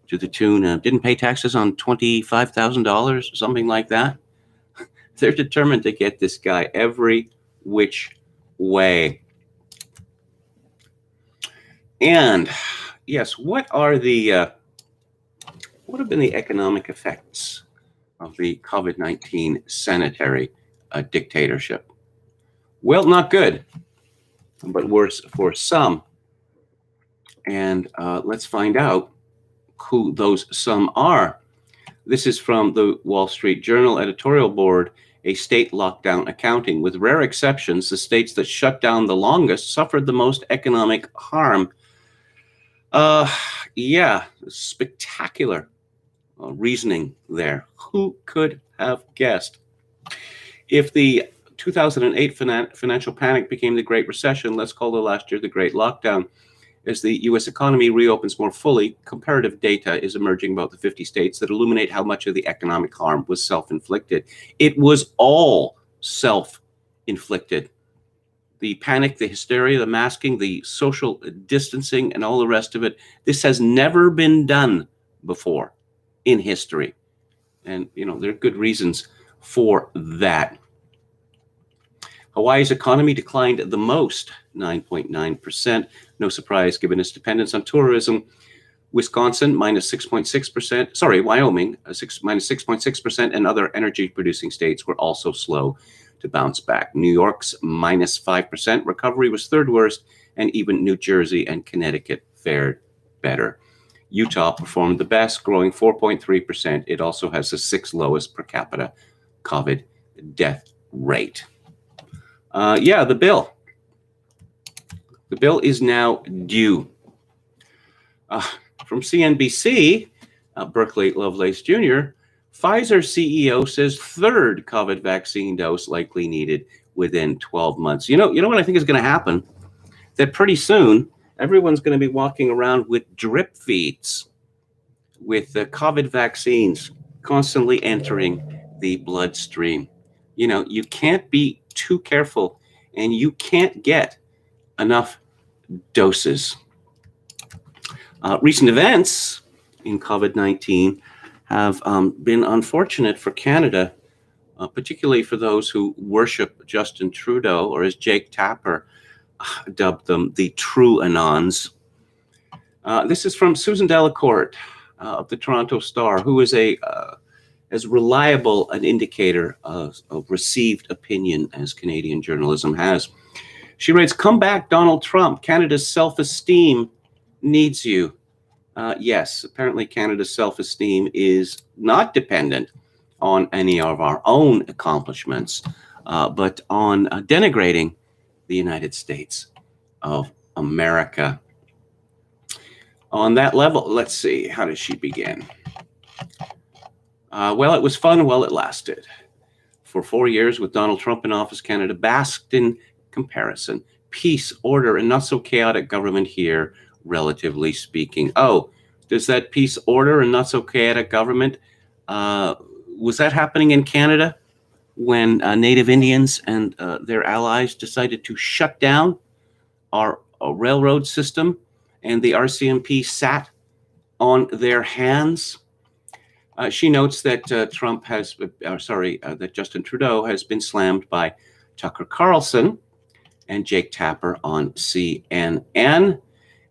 S1: to the tune of, didn't pay taxes on $25,000, something like that? They're determined to get this guy every which way. And yes, what have been the economic effects of the COVID-19 sanitary dictatorship? Well, not good, but worse for some. And let's find out who those some are. This is from the Wall Street Journal editorial board. A state lockdown accounting. With rare exceptions, the states that shut down the longest suffered the most economic harm. Spectacular reasoning there. Who could have guessed? If the 2008 financial panic became the Great Recession, let's call the last year the Great Lockdown. As the U.S. economy reopens more fully, comparative data is emerging about the 50 states that illuminate how much of the economic harm was self-inflicted. It was all self-inflicted. The panic, the hysteria, the masking, the social distancing, and all the rest of it, this has never been done before in history. And, there are good reasons for that. Hawaii's economy declined the most, 9.9%. No surprise, given its dependence on tourism. Wisconsin, minus 6.6%. Sorry, Wyoming, minus 6.6%, and other energy-producing states were also slow to bounce back. New York's minus 5%. Recovery was third worst, and even New Jersey and Connecticut fared better. Utah performed the best, growing 4.3%. It also has the 6th lowest per capita COVID death rate. The bill. The bill is now due. From CNBC, Berkeley Lovelace Jr., Pfizer CEO says 3rd COVID vaccine dose likely needed within 12 months. You know what I think is going to happen? That pretty soon, everyone's going to be walking around with drip feeds with the COVID vaccines constantly entering the bloodstream. You can't be too careful, and you can't get enough doses. Recent events in COVID-19 have been unfortunate for Canada, particularly for those who worship Justin Trudeau, or as Jake Tapper dubbed them, the true Anons. This is from Susan Delacourt of the Toronto Star, who is as reliable an indicator of received opinion as Canadian journalism has. She writes, "Come back, Donald Trump. Canada's self-esteem needs you." Yes, apparently Canada's self-esteem is not dependent on any of our own accomplishments, but on denigrating the United States of America. On that level, let's see, how does she begin? Well, it was fun while it lasted. For 4 years with Donald Trump in office, Canada basked in comparison. Peace, order, and not so chaotic government here, relatively speaking. Oh, does that peace, order, and not so chaotic government, was that happening in Canada when Native Indians and their allies decided to shut down our railroad system and the RCMP sat on their hands? She notes that that Justin Trudeau has been slammed by Tucker Carlson and Jake Tapper on CNN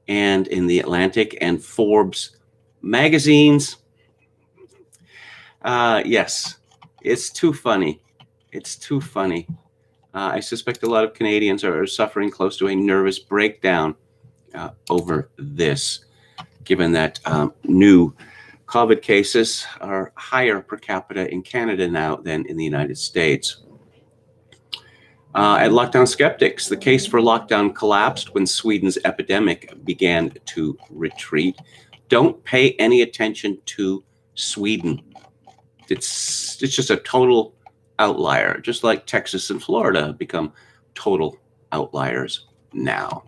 S1: and in The Atlantic and Forbes magazines. Yes, it's too funny. It's too funny. I suspect a lot of Canadians are suffering close to a nervous breakdown over this, given that new COVID cases are higher per capita in Canada now than in the United States. At Lockdown Skeptics, the case for lockdown collapsed when Sweden's epidemic began to retreat. Don't pay any attention to Sweden. It's just a total outlier, just like Texas and Florida have become total outliers now.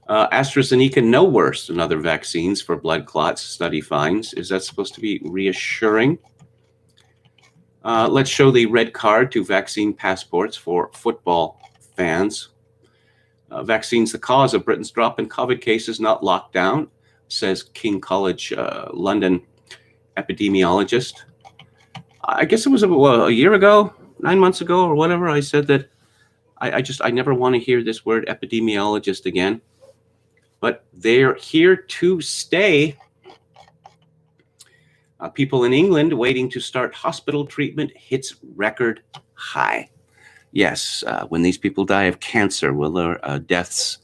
S1: AstraZeneca no worse than other vaccines for blood clots, study finds. Is that supposed to be reassuring? Let's show the red card to vaccine passports for football fans. Vaccines the cause of Britain's drop in COVID cases, not lockdown, says King College London epidemiologist. I guess it was a year ago, 9 months ago, or whatever. I said that I never want to hear this word epidemiologist again. But they're here to stay. People in England waiting to start hospital treatment hits record high. Yes, when these people die of cancer, will their deaths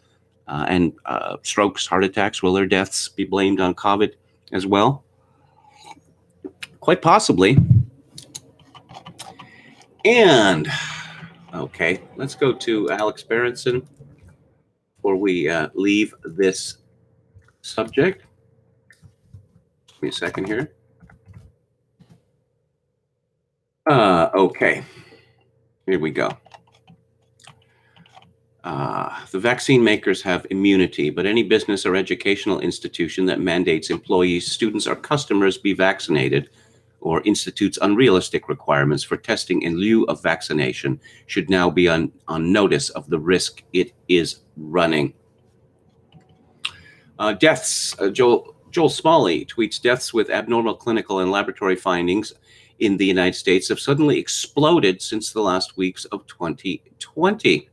S1: and strokes, heart attacks, will their deaths be blamed on COVID as well? Quite possibly. And, okay, let's go to Alex Berenson before we leave this subject. Give me a second here. Okay, here we go. The vaccine makers have immunity, but any business or educational institution that mandates employees, students, or customers be vaccinated or institutes unrealistic requirements for testing in lieu of vaccination should now be on notice of the risk it is running. Deaths. Joel Smalley tweets, deaths with abnormal clinical and laboratory findings in the United States have suddenly exploded since the last weeks of 2020.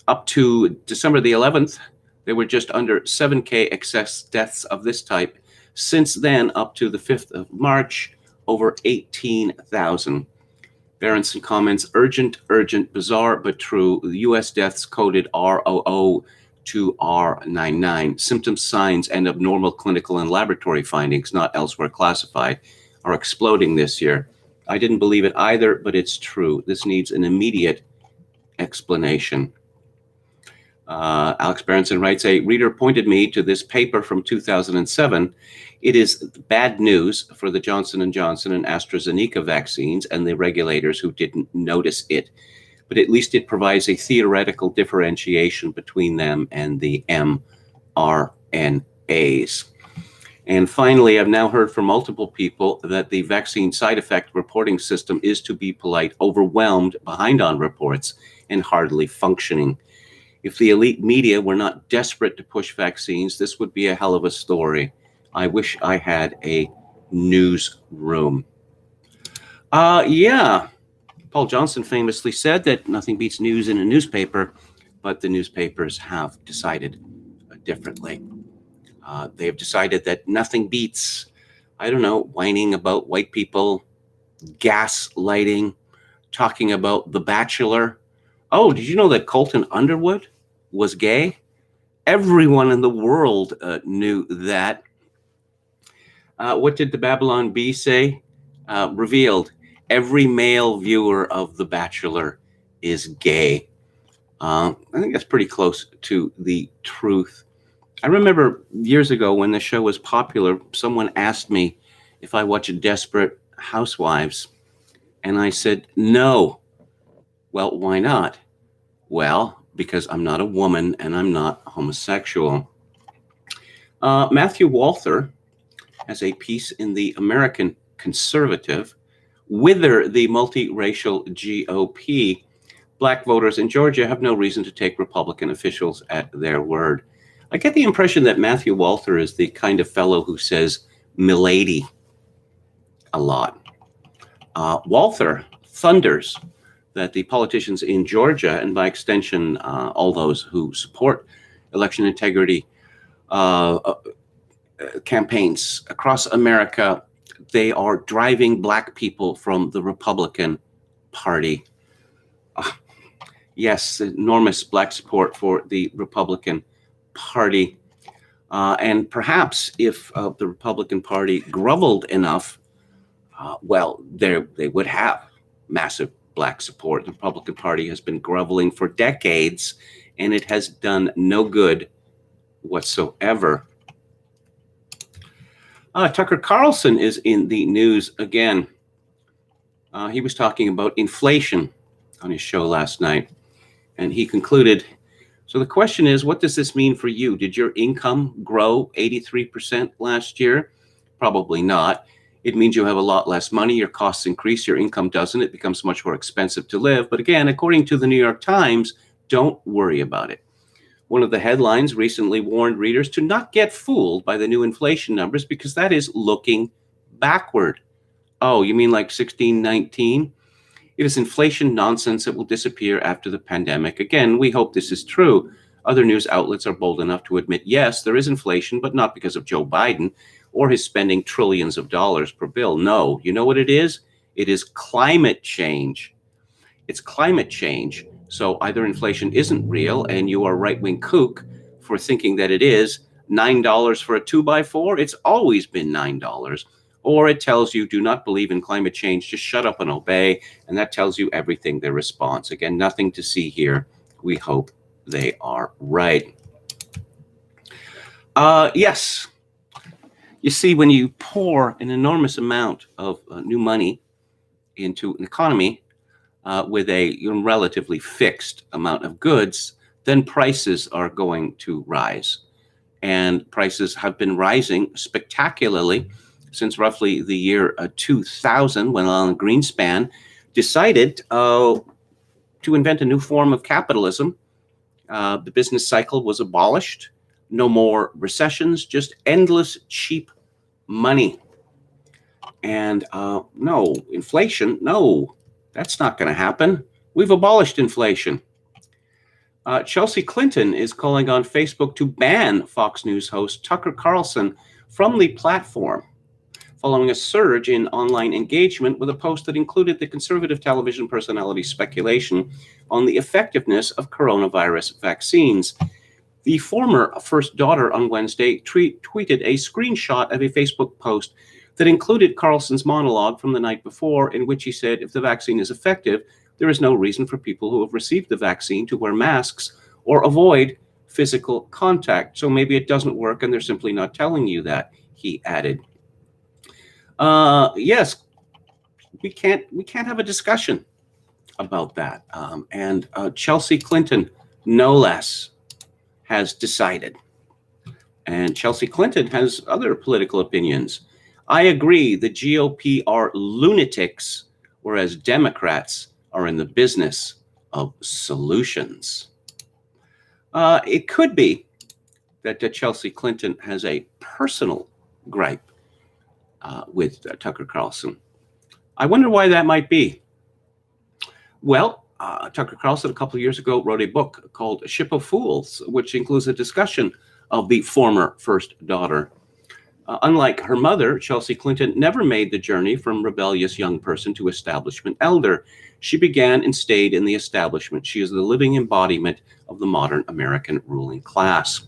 S1: Up to December the 11th, there were just under 7K excess deaths of this type. Since then, up to the 5th of March, over 18,000. Berenson comments, urgent, bizarre, but true. The U.S. deaths coded ROO to R99. Symptoms, signs, and abnormal clinical and laboratory findings, not elsewhere classified, are exploding this year. I didn't believe it either, but it's true. This needs an immediate explanation. Alex Berenson writes, a reader pointed me to this paper from 2007. It is bad news for the Johnson & Johnson and AstraZeneca vaccines and the regulators who didn't notice it. But at least it provides a theoretical differentiation between them and the mRNAs. And finally, I've now heard from multiple people that the vaccine side effect reporting system is, to be polite, overwhelmed, behind on reports, and hardly functioning. If the elite media were not desperate to push vaccines, this would be a hell of a story. I wish I had a newsroom. Yeah. Paul Johnson famously said that nothing beats news in a newspaper, but the newspapers have decided differently. They have decided that nothing beats, whining about white people, gaslighting, talking about The Bachelor. Oh, did you know that Colton Underwood was gay? Everyone in the world knew that. What did the Babylon Bee say? Revealed, every male viewer of The Bachelor is gay. I think that's pretty close to the truth. I remember years ago when the show was popular, someone asked me if I watched Desperate Housewives, and I said no. Well, why not? Well, because I'm not a woman and I'm not homosexual. Matthew Walther has a piece in the American Conservative, Wither the Multiracial GOP. Black voters in Georgia have no reason to take Republican officials at their word. I get the impression that Matthew Walther is the kind of fellow who says "milady" a lot. Walther thunders that the politicians in Georgia, and by extension, all those who support election integrity, campaigns across America, they are driving black people from the Republican Party. Yes, enormous black support for the Republican Party. And perhaps if the Republican Party groveled enough, well, they would have massive black support. The Republican Party has been groveling for decades, and it has done no good whatsoever. Tucker Carlson is in the news again. He was talking about inflation on his show last night, and he concluded, so the question is, what does this mean for you? Did your income grow 83% last year? Probably not. It means you have a lot less money, your costs increase, your income doesn't. It becomes much more expensive to live. But again, according to the New York Times, don't worry about it. One of the headlines recently warned readers to not get fooled by the new inflation numbers because that is looking backward. Oh, you mean like 1619? It is inflation nonsense that will disappear after the pandemic. Again, we hope this is true. Other news outlets are bold enough to admit, yes, there is inflation, but not because of Joe Biden or his spending trillions of dollars per bill. No, you know what it is? It is climate change. It's climate change. So either inflation isn't real and you are right-wing kook for thinking that it is. $9 for a 2x4, it's always been $9. Or it tells you, do not believe in climate change, just shut up and obey. And that tells you everything, their response. Again, nothing to see here. We hope they are right. Yes. You see, when you pour an enormous amount of new money into an economy with a relatively fixed amount of goods, then prices are going to rise. And prices have been rising spectacularly since roughly the year 2000, when Alan Greenspan decided to invent a new form of capitalism. The business cycle was abolished. No more recessions, just endless cheap money. And no, inflation, no, that's not going to happen. We've abolished inflation. Chelsea Clinton is calling on Facebook to ban Fox News host Tucker Carlson from the platform, following a surge in online engagement with a post that included the conservative television personality's speculation on the effectiveness of coronavirus vaccines. The former first daughter on Wednesday tweeted a screenshot of a Facebook post that included Carlson's monologue from the night before, in which he said, if the vaccine is effective, there is no reason for people who have received the vaccine to wear masks or avoid physical contact. So maybe it doesn't work and they're simply not telling you that, he added. Yes, we can't have a discussion about that. And Chelsea Clinton, no less, has decided. And Chelsea Clinton has other political opinions. I agree, the GOP are lunatics, whereas Democrats are in the business of solutions. It could be that Chelsea Clinton has a personal gripe with Tucker Carlson. I wonder why that might be. Well, Tucker Carlson a couple of years ago wrote a book called Ship of Fools, which includes a discussion of the former first daughter. Unlike her mother, Chelsea Clinton never made the journey from rebellious young person to establishment elder. She began and stayed in the establishment. She is the living embodiment of the modern American ruling class.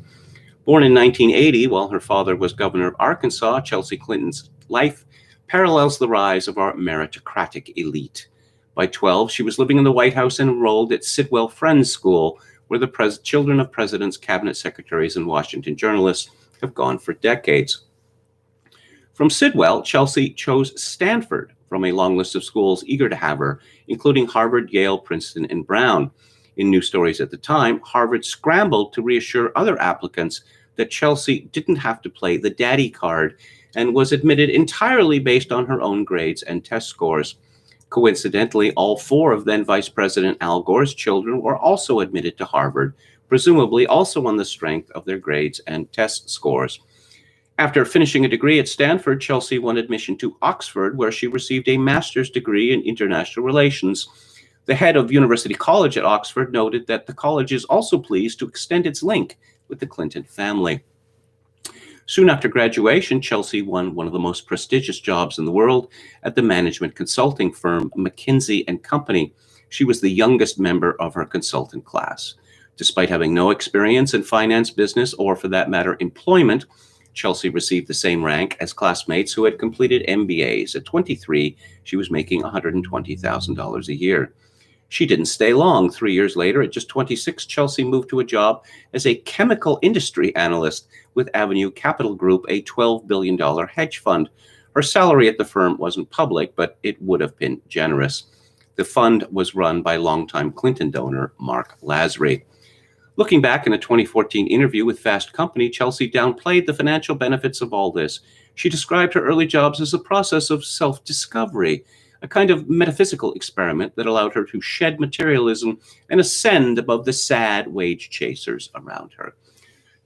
S1: Born in 1980, while her father was governor of Arkansas, Chelsea Clinton's life parallels the rise of our meritocratic elite. By 12, she was living in the White House and enrolled at Sidwell Friends School, where the children of presidents, cabinet secretaries, and Washington journalists have gone for decades. From Sidwell, Chelsea chose Stanford from a long list of schools eager to have her, including Harvard, Yale, Princeton, and Brown. In news stories at the time, Harvard scrambled to reassure other applicants that Chelsea didn't have to play the daddy card and was admitted entirely based on her own grades and test scores. Coincidentally, all four of then Vice President Al Gore's children were also admitted to Harvard, presumably also on the strength of their grades and test scores. After finishing a degree at Stanford, Chelsea won admission to Oxford, where she received a master's degree in international relations. The head of University College at Oxford noted that the college is also pleased to extend its link with the Clinton family. Soon after graduation, Chelsea won one of the most prestigious jobs in the world at the management consulting firm McKinsey & Company. She was the youngest member of her consultant class. Despite having no experience in finance, business, or for that matter, employment, Chelsea received the same rank as classmates who had completed MBAs. At 23, she was making $120,000 a year. She didn't stay long. 3 years later, at just 26, Chelsea moved to a job as a chemical industry analyst with Avenue Capital Group, a $12 billion hedge fund. Her salary at the firm wasn't public, but it would have been generous. The fund was run by longtime Clinton donor Mark Lasry. Looking back in a 2014 interview with Fast Company, Chelsea downplayed the financial benefits of all this. She described her early jobs as a process of self-discovery, a kind of metaphysical experiment that allowed her to shed materialism and ascend above the sad wage chasers around her.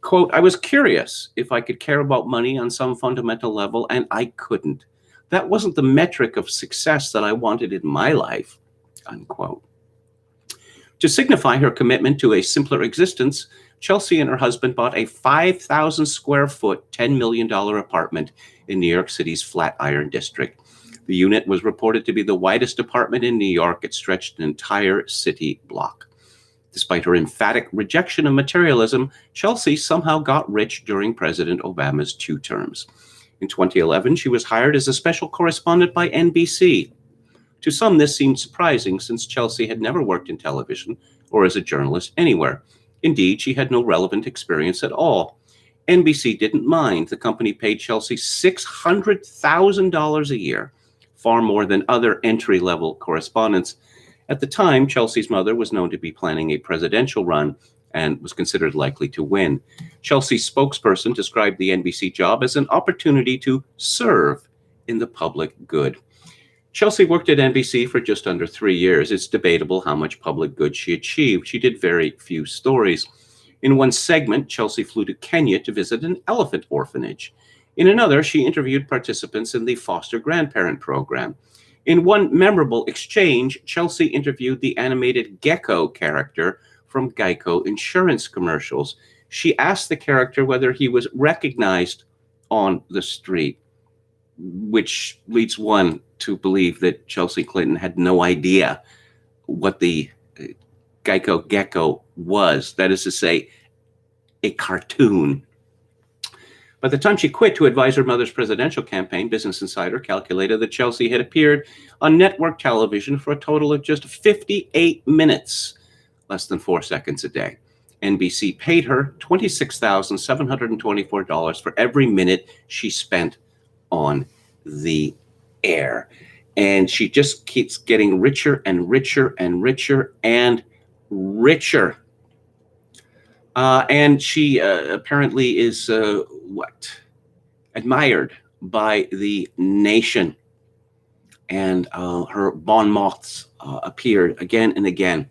S1: Quote, "I was curious if I could care about money on some fundamental level, and I couldn't. That wasn't the metric of success that I wanted in my life," unquote. To signify her commitment to a simpler existence, Chelsea and her husband bought a 5,000 square foot, $10 million apartment in New York City's Flatiron district. The unit was reported to be the widest apartment in New York. It stretched an entire city block. Despite her emphatic rejection of materialism, Chelsea somehow got rich during President Obama's 2 terms. In 2011, she was hired as a special correspondent by NBC. To some, this seemed surprising since Chelsea had never worked in television or as a journalist anywhere. Indeed, she had no relevant experience at all. NBC didn't mind. The company paid Chelsea $600,000 a year, far more than other entry-level correspondents. At the time, Chelsea's mother was known to be planning a presidential run and was considered likely to win. Chelsea's spokesperson described the NBC job as an opportunity to serve in the public good. Chelsea worked at NBC for just under 3 years. It's debatable how much public good she achieved. She did very few stories. In one segment, Chelsea flew to Kenya to visit an elephant orphanage. In another, she interviewed participants in the foster grandparent program. In one memorable exchange, Chelsea interviewed the animated gecko character from Geico insurance commercials. She asked the character whether he was recognized on the street, which leads one to believe that Chelsea Clinton had no idea what the Geico gecko was. That is to say, a cartoon. By the time she quit to advise her mother's presidential campaign, Business Insider calculated that Chelsea had appeared on network television for a total of just 58 minutes, less than 4 seconds a day. NBC paid her $26,724 for every minute she spent on the air. And she just keeps getting richer and richer and richer and richer. And she apparently is admired by the nation. And her bon mots appeared again and again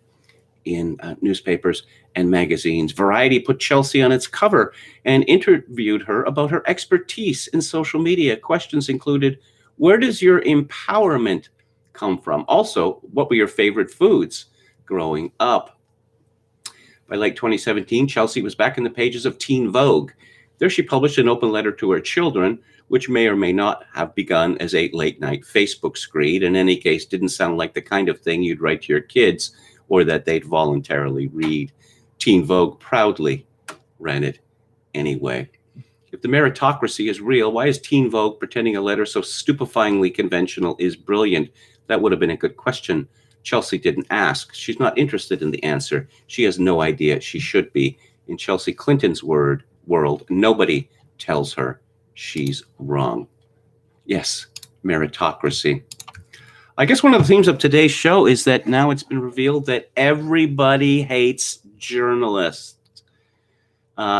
S1: in newspapers and magazines. Variety put Chelsea on its cover and interviewed her about her expertise in social media. Questions included, where does your empowerment come from? Also, what were your favorite foods growing up? By late 2017, Chelsea was back in the pages of Teen Vogue. There she published an open letter to her children, which may or may not have begun as a late-night Facebook screed. In any case, didn't sound like the kind of thing you'd write to your kids or that they'd voluntarily read. Teen Vogue proudly ran it anyway. If the meritocracy is real, why is Teen Vogue pretending a letter so stupefyingly conventional is brilliant? That would have been a good question. Chelsea didn't ask. She's not interested in the answer. She has no idea she should be. In Chelsea Clinton's world, nobody tells her she's wrong. Yes, meritocracy. I guess one of the themes of today's show is that now it's been revealed that everybody hates journalists.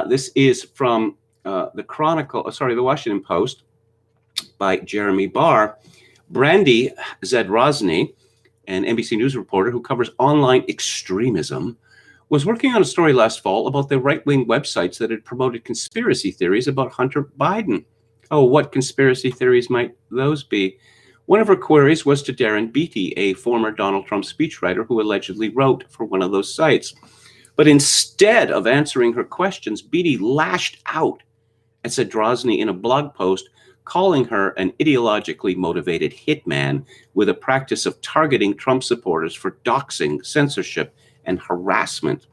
S1: This is from the Washington Post by Jeremy Barr. Brandy Zadrozny, an NBC News reporter who covers online extremism, was working on a story last fall about the right-wing websites that had promoted conspiracy theories about Hunter Biden. Oh, what conspiracy theories might those be? One of her queries was to Darren Beattie, a former Donald Trump speechwriter who allegedly wrote for one of those sites. But instead of answering her questions, Beattie lashed out at Zadrozny in a blog post, calling her an ideologically motivated hitman with a practice of targeting Trump supporters for doxing, censorship, and harassment.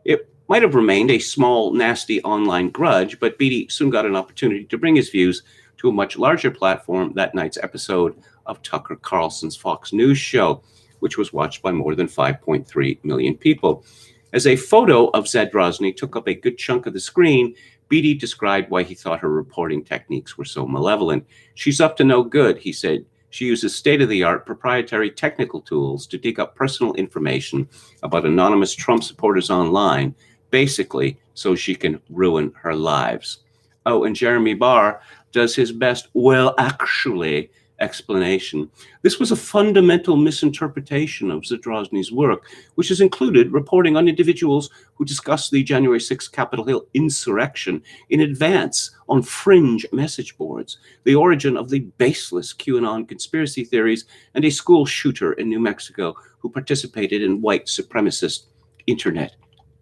S1: It might have remained a small, nasty online grudge, but Beatty soon got an opportunity to bring his views to a much larger platform, that night's episode of Tucker Carlson's Fox News show, which was watched by more than 5.3 million people. As a photo of Zadrozny took up a good chunk of the screen, Beatty described why he thought her reporting techniques were so malevolent. "She's up to no good," he said. "She uses state-of-the-art proprietary technical tools to dig up personal information about anonymous Trump supporters online, basically so she can ruin her lives." Oh, and Jeremy Barr does his best, "well, actually," explanation. This was a fundamental misinterpretation of Zadrozny's work, which has included reporting on individuals who discussed the January 6th Capitol Hill insurrection in advance on fringe message boards, the origin of the baseless QAnon conspiracy theories, and a school shooter in New Mexico who participated in white supremacist internet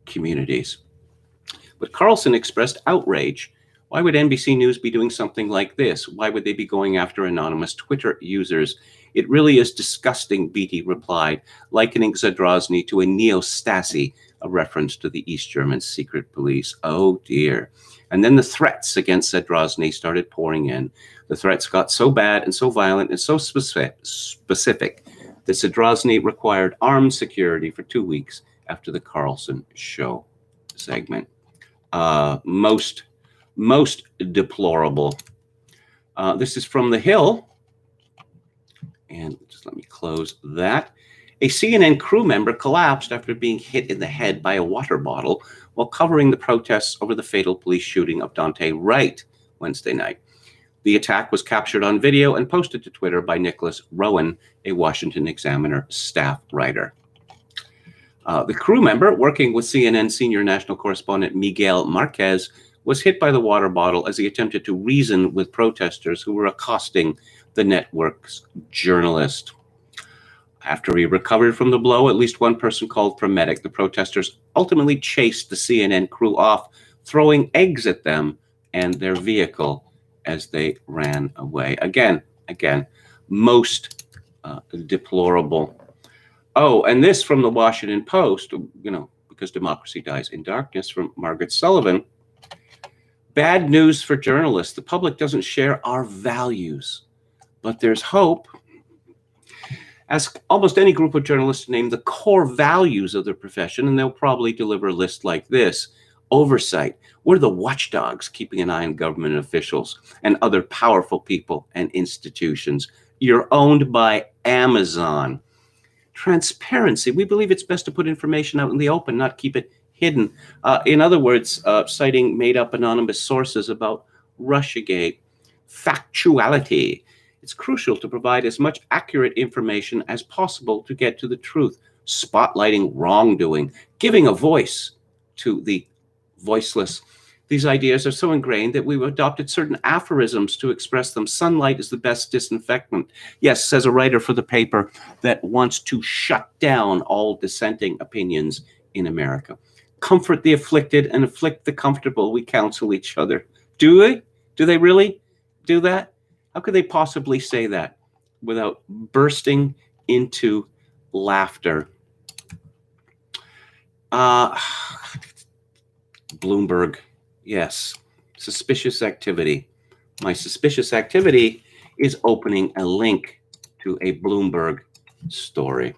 S1: communities. But Carlson expressed outrage. Why would NBC News be doing something like this? Why would they be going after anonymous Twitter users? "It really is disgusting," Beatty replied, likening Zadrozny to a neo-Stasi, a reference to the East German secret police. Oh dear. And then the threats against Zadrozny started pouring in. The threats got so bad and so violent and so specific that Zadrozny required armed security for 2 weeks after the Carlson show segment. Most deplorable. This is from The Hill. And just let me close that. A CNN crew member collapsed after being hit in the head by a water bottle while covering the protests over the fatal police shooting of Daunte Wright Wednesday night. The attack was captured on video and posted to Twitter by Nicholas Rowan, a Washington Examiner staff writer. The crew member, working with CNN senior national correspondent Miguel Marquez, was hit by the water bottle as he attempted to reason with protesters who were accosting the network's journalist. After he recovered from the blow, at least one person called for a medic. The protesters ultimately chased the CNN crew off, throwing eggs at them and their vehicle as they ran away. Again, most deplorable. Oh, and this from the Washington Post, because democracy dies in darkness, from Margaret Sullivan. "Bad news for journalists. The public doesn't share our values, but there's hope." Ask almost any group of journalists to name the core values of their profession, and they'll probably deliver a list like this. Oversight. We're the watchdogs keeping an eye on government officials and other powerful people and institutions. You're owned by Amazon. Transparency. We believe it's best to put information out in the open, not keep it hidden. In other words, citing made-up anonymous sources about Russiagate. Factuality. It's crucial to provide as much accurate information as possible to get to the truth. Spotlighting wrongdoing. Giving a voice to the voiceless. These ideas are so ingrained that we've adopted certain aphorisms to express them. Sunlight is the best disinfectant. Yes, says a writer for the paper that wants to shut down all dissenting opinions in America. Comfort the afflicted and afflict the comfortable. We counsel each other. Do they? Do they really do that? How could they possibly say that without bursting into laughter? Bloomberg. Yes. Suspicious activity. My suspicious activity is opening a link to a Bloomberg story.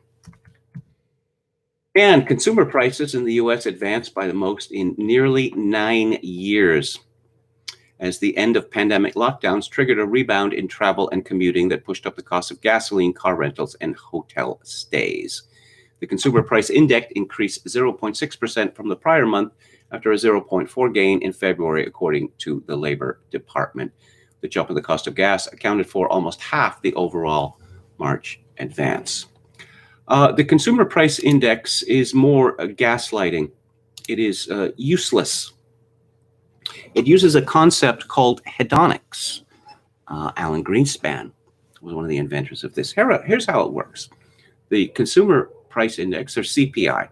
S1: And consumer prices in the U.S. advanced by the most in nearly 9 years, as the end of pandemic lockdowns triggered a rebound in travel and commuting that pushed up the cost of gasoline, car rentals, and hotel stays. The consumer price index increased 0.6% from the prior month after a 0.4 gain in February, according to the Labor Department. The jump in the cost of gas accounted for almost half the overall March advance. The consumer price index is more gaslighting. It is useless. It uses a concept called hedonics. Alan Greenspan was one of the inventors of this. Here's how it works. The consumer price index, or CPI,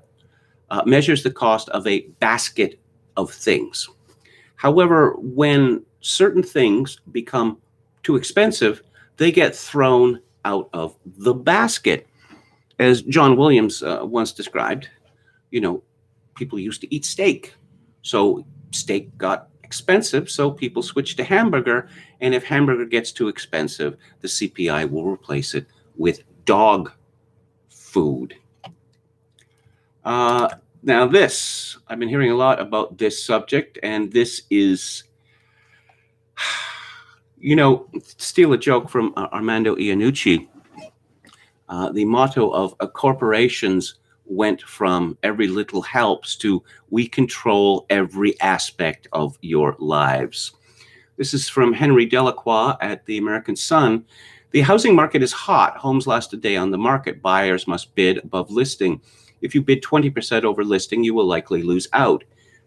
S1: measures the cost of a basket of things. However, when certain things become too expensive, they get thrown out of the basket. As John Williams once described, you know, people used to eat steak. So steak got expensive, so people switched to hamburger. And if hamburger gets too expensive, the CPI will replace it with dog food. Now, I've been hearing a lot about this subject, and this is, steal a joke from Armando Iannucci. The motto of corporations went from every little helps to we control every aspect of your lives. This is from Henry Delacroix at the American Sun. The housing market is hot. Homes last a day on the market. Buyers must bid above listing. If you bid 20% over listing, you will likely lose out.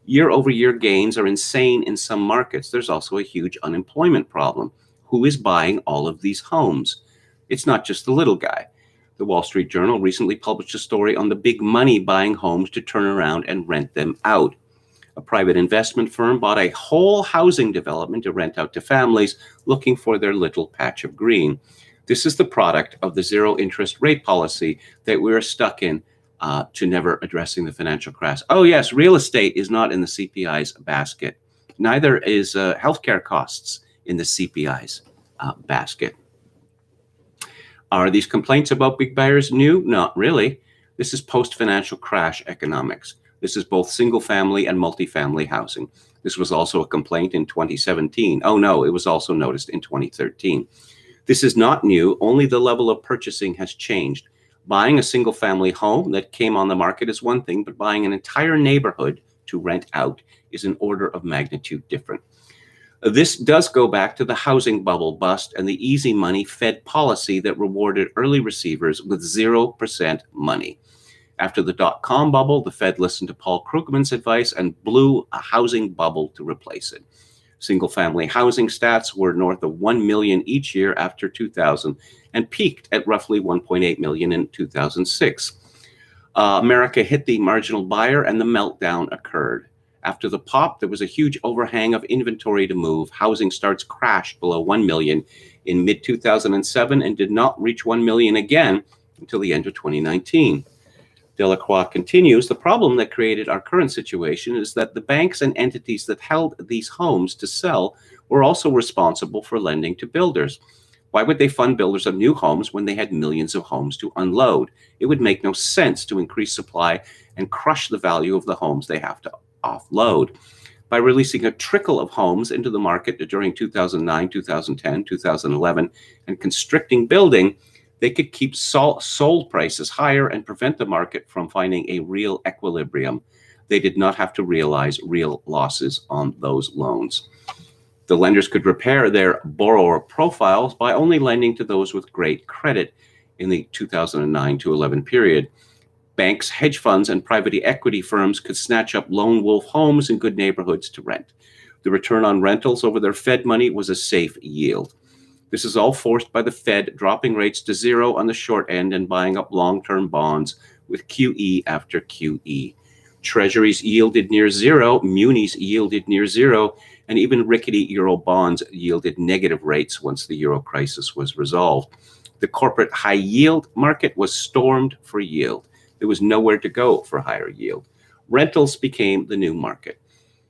S1: Year-over-year gains are insane in some markets. There's also a huge unemployment problem. Who is buying all of these homes? It's not just the little guy. The Wall Street Journal recently published a story on the big money buying homes to turn around and rent them out. A private investment firm bought a whole housing development to rent out to families looking for their little patch of green. This is the product of the zero interest rate policy that we're stuck in to never addressing the financial crash. Oh, yes, real estate is not in the CPI's basket. Neither is healthcare costs in the CPI's basket. Are these complaints about big buyers new? Not really. This is post-financial crash economics. This is both single-family and multifamily housing. This was also a complaint in 2017. Oh no, it was also noticed in 2013. This is not new, only the level of purchasing has changed. Buying a single-family home that came on the market is one thing, but buying an entire neighborhood to rent out is an order of magnitude different. This does go back to the housing bubble bust and the easy money Fed policy that rewarded early receivers with 0% money. After the dot-com bubble, the Fed listened to Paul Krugman's advice and blew a housing bubble to replace it. Single-family housing stats were north of 1 million each year after 2000 and peaked at roughly 1.8 million in 2006. America hit the marginal buyer and the meltdown occurred. After the pop, there was a huge overhang of inventory to move. Housing starts crashed below 1 million in mid-2007 and did not reach 1 million again until the end of 2019. Delacroix continues, the problem that created our current situation is that the banks and entities that held these homes to sell were also responsible for lending to builders. Why would they fund builders of new homes when they had millions of homes to unload? It would make no sense to increase supply and crush the value of the homes they have to offload. By releasing a trickle of homes into the market during 2009, 2010, 2011, and constricting building, they could keep sold prices higher and prevent the market from finding a real equilibrium. They did not have to realize real losses on those loans. The lenders could repair their borrower profiles by only lending to those with great credit in the 2009 to 11 period. Banks, hedge funds, and private equity firms could snatch up lone wolf homes in good neighborhoods to rent. The return on rentals over their Fed money was a safe yield. This is all forced by the Fed dropping rates to zero on the short end and buying up long-term bonds with QE after QE. Treasuries yielded near zero, munis yielded near zero, and even rickety euro bonds yielded negative rates once the euro crisis was resolved. The corporate high yield market was stormed for yield. There was nowhere to go for higher yield. Rentals became the new market.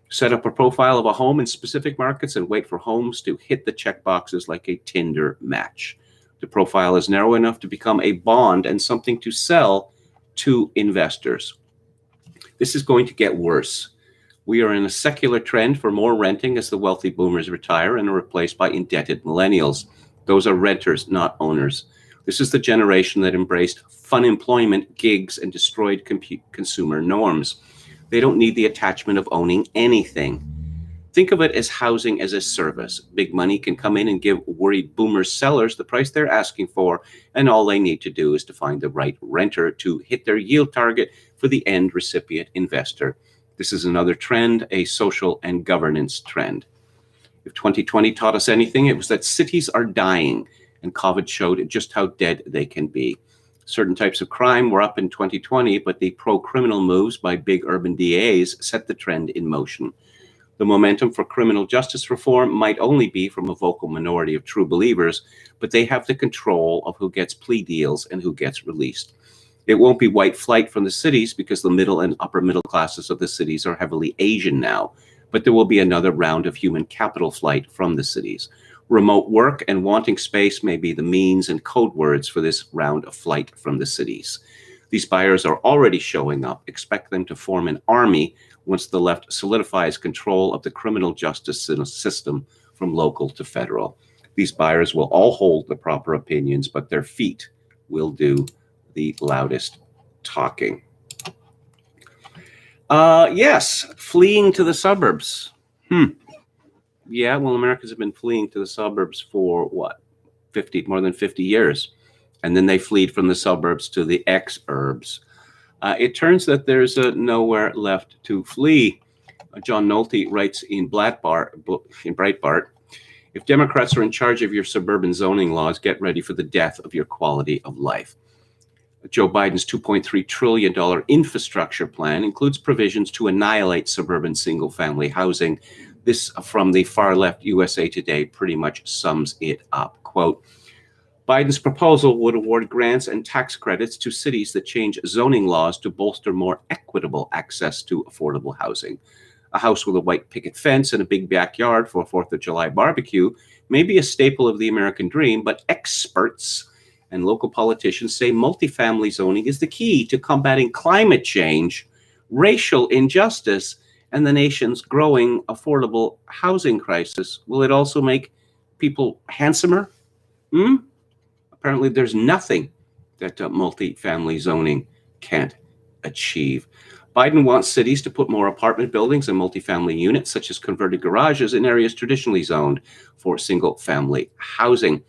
S1: Set up a profile of a home in specific markets and wait for homes to hit the checkboxes like a Tinder match. The profile is narrow enough to become a bond and something to sell to investors. This is going to get worse. We are in a secular trend for more renting as the wealthy boomers retire and are replaced by indebted millennials. Those are renters, not owners. This is the generation that embraced fun employment, gigs, and destroyed consumer norms. They don't need the attachment of owning anything. Think of it as housing as a service. Big money can come in and give worried boomer sellers the price they're asking for, and all they need to do is to find the right renter to hit their yield target for the end recipient investor. This is another trend, a social and governance trend. If 2020 taught us anything, it was that cities are dying, and COVID showed just how dead they can be. Certain types of crime were up in 2020, but the pro-criminal moves by big urban DAs set the trend in motion. The momentum for criminal justice reform might only be from a vocal minority of true believers, but they have the control of who gets plea deals and who gets released. It won't be white flight from the cities because the middle and upper middle classes of the cities are heavily Asian now, but there will be another round of human capital flight from the cities. Remote work and wanting space may be the means and code words for this round of flight from the cities. These buyers are already showing up. Expect them to form an army once the left solidifies control of the criminal justice system from local to federal. These buyers will all hold the proper opinions, but their feet will do the loudest talking. Yes, fleeing to the suburbs. Yeah, well, Americans have been fleeing to the suburbs for what? More than 50 years. And then they fled from the suburbs to the exurbs. It turns that there's nowhere left to flee. John Nolte writes in Breitbart, if Democrats are in charge of your suburban zoning laws, get ready for the death of your quality of life. Joe Biden's $2.3 trillion infrastructure plan includes provisions to annihilate suburban single-family housing. This from the far left USA Today pretty much sums it up. Quote, Biden's proposal would award grants and tax credits to cities that change zoning laws to bolster more equitable access to affordable housing. A house with a white picket fence and a big backyard for a 4th of July barbecue may be a staple of the American dream, but experts and local politicians say multifamily zoning is the key to combating climate change, racial injustice, and the nation's growing affordable housing crisis. Will it also make people handsomer? Apparently, there's nothing that multifamily zoning can't achieve. Biden wants cities to put more apartment buildings and multifamily units, such as converted garages, in areas traditionally zoned for single-family housing.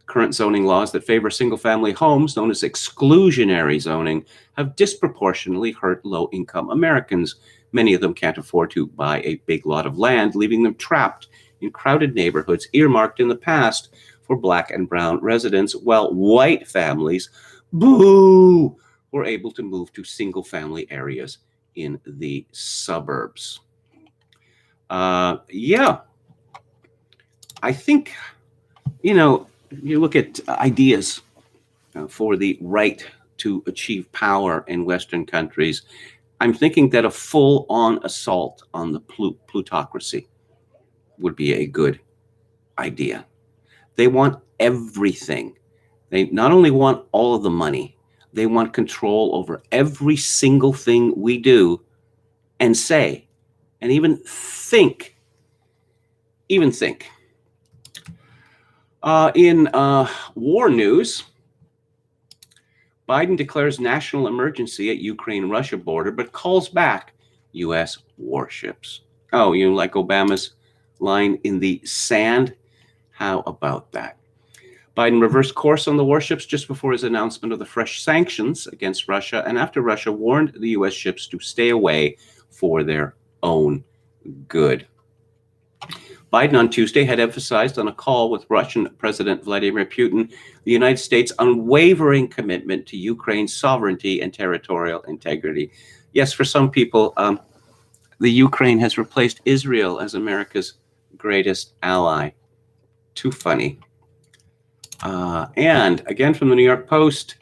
S1: Current zoning laws that favor single-family homes, known as exclusionary zoning, have disproportionately hurt low-income Americans. Many of them can't afford to buy a big lot of land, leaving them trapped in crowded neighborhoods earmarked in the past for Black and brown residents, while white families, boo, were able to move to single-family areas in the suburbs. Yeah, I think, you look at ideas for the right to achieve power in Western countries. I'm thinking that a full-on assault on the plutocracy would be a good idea. They want everything. They not only want all of the money, they want control over every single thing we do and say, and even think. In war news, Biden declares national emergency at Ukraine-Russia border, but calls back U.S. warships. Oh, like Obama's line in the sand? How about that? Biden reversed course on the warships just before his announcement of the fresh sanctions against Russia, and after Russia warned the U.S. ships to stay away for their own good. Biden on Tuesday had emphasized on a call with Russian President Vladimir Putin the United States' unwavering commitment to Ukraine's sovereignty and territorial integrity. Yes, for some people, the Ukraine has replaced Israel as America's greatest ally. Too funny. And again from the New York Post,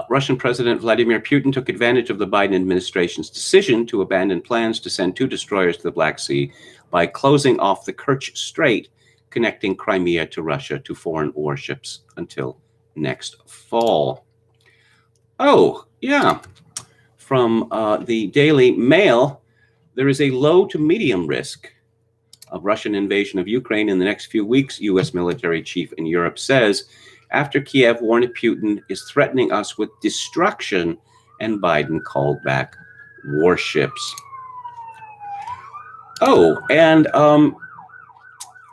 S1: Russian President Vladimir Putin took advantage of the Biden administration's decision to abandon plans to send 2 destroyers to the Black Sea by closing off the Kerch Strait, connecting Crimea to Russia to foreign warships until next fall. Oh, yeah. From the Daily Mail, there is a low to medium risk of Russian invasion of Ukraine in the next few weeks, U.S. military chief in Europe says, after Kiev warned Putin is threatening us with destruction, and Biden called back warships. Oh, and are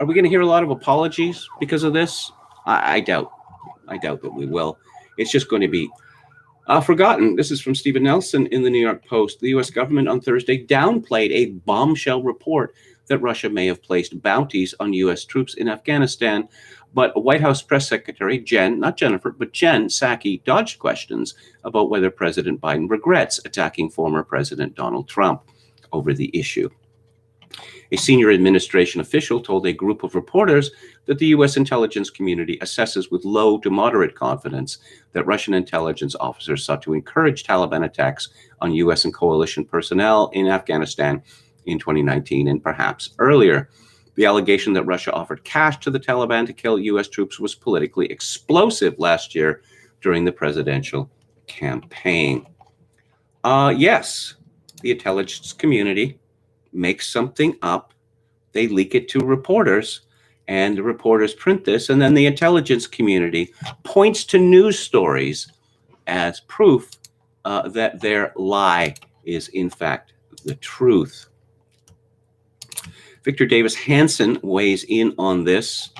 S1: we going to hear a lot of apologies because of this? I doubt that we will. It's just going to be forgotten. This is from Stephen Nelson in the New York Post. The U.S. government on Thursday downplayed a bombshell report that Russia may have placed bounties on U.S. troops in Afghanistan. But White House Press Secretary Jen Psaki dodged questions about whether President Biden regrets attacking former President Donald Trump over the issue. A senior administration official told a group of reporters that the U.S. intelligence community assesses with low to moderate confidence that Russian intelligence officers sought to encourage Taliban attacks on U.S. and coalition personnel in Afghanistan in 2019 and perhaps earlier. The allegation that Russia offered cash to the Taliban to kill U.S. troops was politically explosive last year during the presidential campaign. Yes, the intelligence community makes something up, they leak it to reporters, and the reporters print this, and then the intelligence community points to news stories as proof that their lie is in fact the truth. Victor Davis Hanson weighs in on this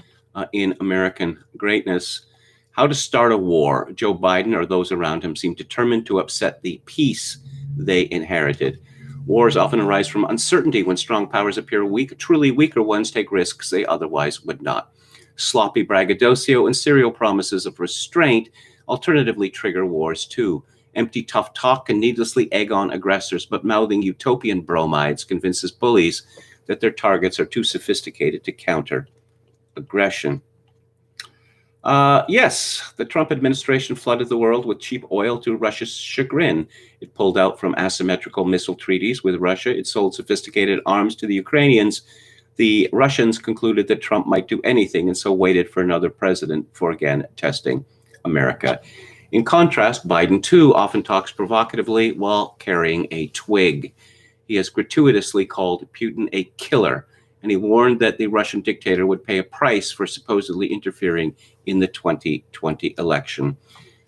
S1: in American Greatness. How to start a war. Joe Biden or those around him seem determined to upset the peace they inherited. Wars often arise from uncertainty when strong powers appear weak. Truly weaker ones take risks they otherwise would not. Sloppy braggadocio and serial promises of restraint alternatively trigger wars too. Empty tough talk can needlessly egg on aggressors, but mouthing utopian bromides convinces bullies that their targets are too sophisticated to counter aggression. Yes, the Trump administration flooded the world with cheap oil to Russia's chagrin. It pulled out from asymmetrical missile treaties with Russia. It sold sophisticated arms to the Ukrainians. The Russians concluded that Trump might do anything and so waited for another president for again testing America. In contrast, Biden too often talks provocatively while carrying a twig. He has gratuitously called Putin a killer, and he warned that the Russian dictator would pay a price for supposedly interfering in the 2020 election.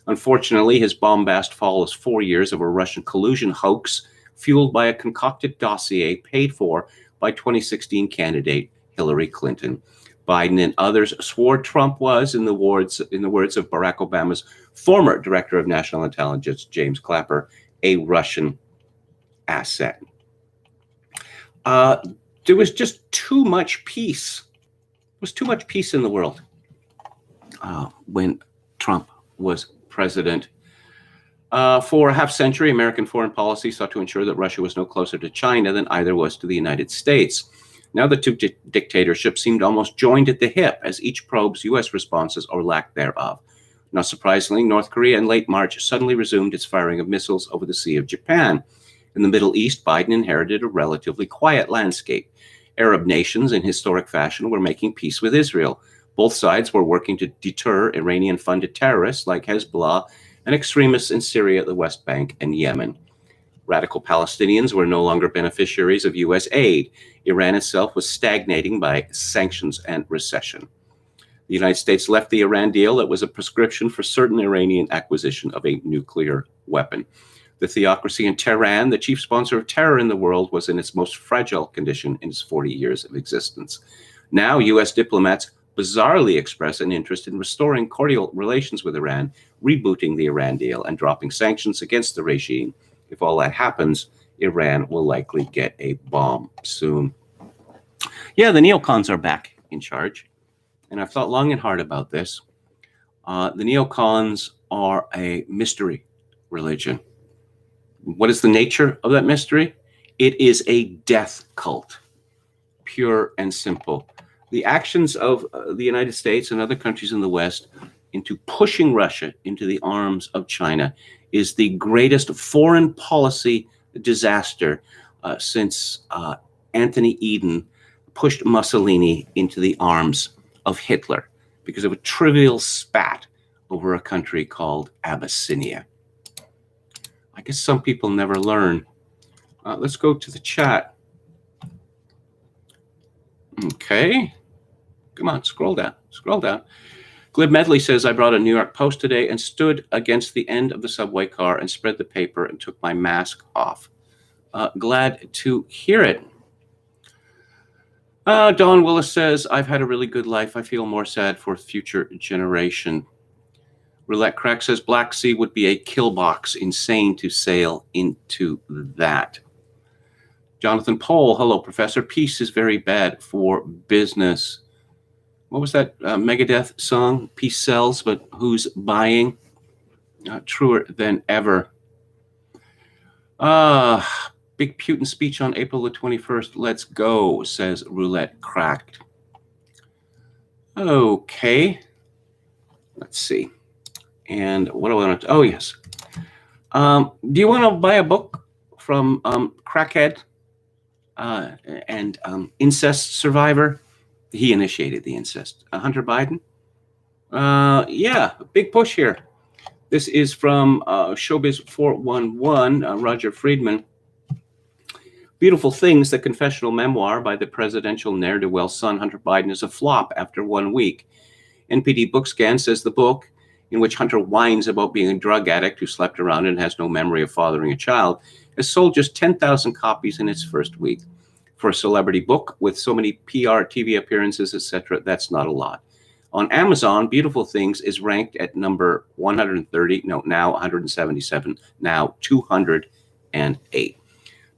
S1: Unfortunately, his bombast follows 4 years of a Russian collusion hoax fueled by a concocted dossier paid for by 2016 candidate Hillary Clinton. Biden and others swore Trump was, in the words of Barack Obama's former Director of National Intelligence, James Clapper, a Russian asset. There was just too much peace. There was too much peace in the world when Trump was president. For a half century, American foreign policy sought to ensure that Russia was no closer to China than either was to the United States. Now the two dictatorships seemed almost joined at the hip as each probes U.S. responses or lack thereof. Not surprisingly, North Korea in late March suddenly resumed its firing of missiles over the Sea of Japan. In the Middle East, Biden inherited a relatively quiet landscape. Arab nations, in historic fashion, were making peace with Israel. Both sides were working to deter Iranian-funded terrorists like Hezbollah and extremists in Syria, the West Bank, and Yemen. Radical Palestinians were no longer beneficiaries of U.S. aid. Iran itself was stagnating by sanctions and recession. The United States left the Iran deal that was a prescription for certain Iranian acquisition of a nuclear weapon. The theocracy in Tehran, the chief sponsor of terror in the world, was in its most fragile condition in its 40 years of existence. Now, U.S. diplomats bizarrely express an interest in restoring cordial relations with Iran, rebooting the Iran deal, and dropping sanctions against the regime. If all that happens, Iran will likely get a bomb soon. Yeah, the neocons are back in charge, and I've thought long and hard about this. The neocons are a mystery religion. What is the nature of that mystery? It is a death cult, pure and simple. The actions of the United States and other countries in the West into pushing Russia into the arms of China is the greatest foreign policy disaster since Anthony Eden pushed Mussolini into the arms of Hitler because of a trivial spat over a country called Abyssinia. I guess some people never learn. Let's go to the chat. Okay. Come on, scroll down. Scroll down. Glib Medley says, I brought a New York Post today and stood against the end of the subway car and spread the paper and took my mask off. Glad to hear it. Don Willis says, I've had a really good life. I feel more sad for future generation. Roulette Crack says, Black Sea would be a kill box. Insane to sail into that. Jonathan Pohl, hello, Professor. Peace is very bad for business. What was that Megadeth song? Peace sells, but who's buying? Truer than ever. Big Putin speech on April the 21st. Let's go, says Roulette Cracked. Okay. Let's see. And what do I want to... Oh, yes. Do you want to buy a book from Crackhead and incest survivor? He initiated the incest. Hunter Biden? Yeah, big push here. This is from Showbiz 411, Roger Friedman. Beautiful Things, the confessional memoir by the presidential ne'er-do-well son, Hunter Biden, is a flop after 1 week. NPD Bookscan says the book, in which Hunter whines about being a drug addict who slept around and has no memory of fathering a child, has sold just 10,000 copies in its first week. For a celebrity book with so many PR, TV appearances, etc., that's not a lot. On Amazon, Beautiful Things is ranked at number 130, no, now 177, now 208.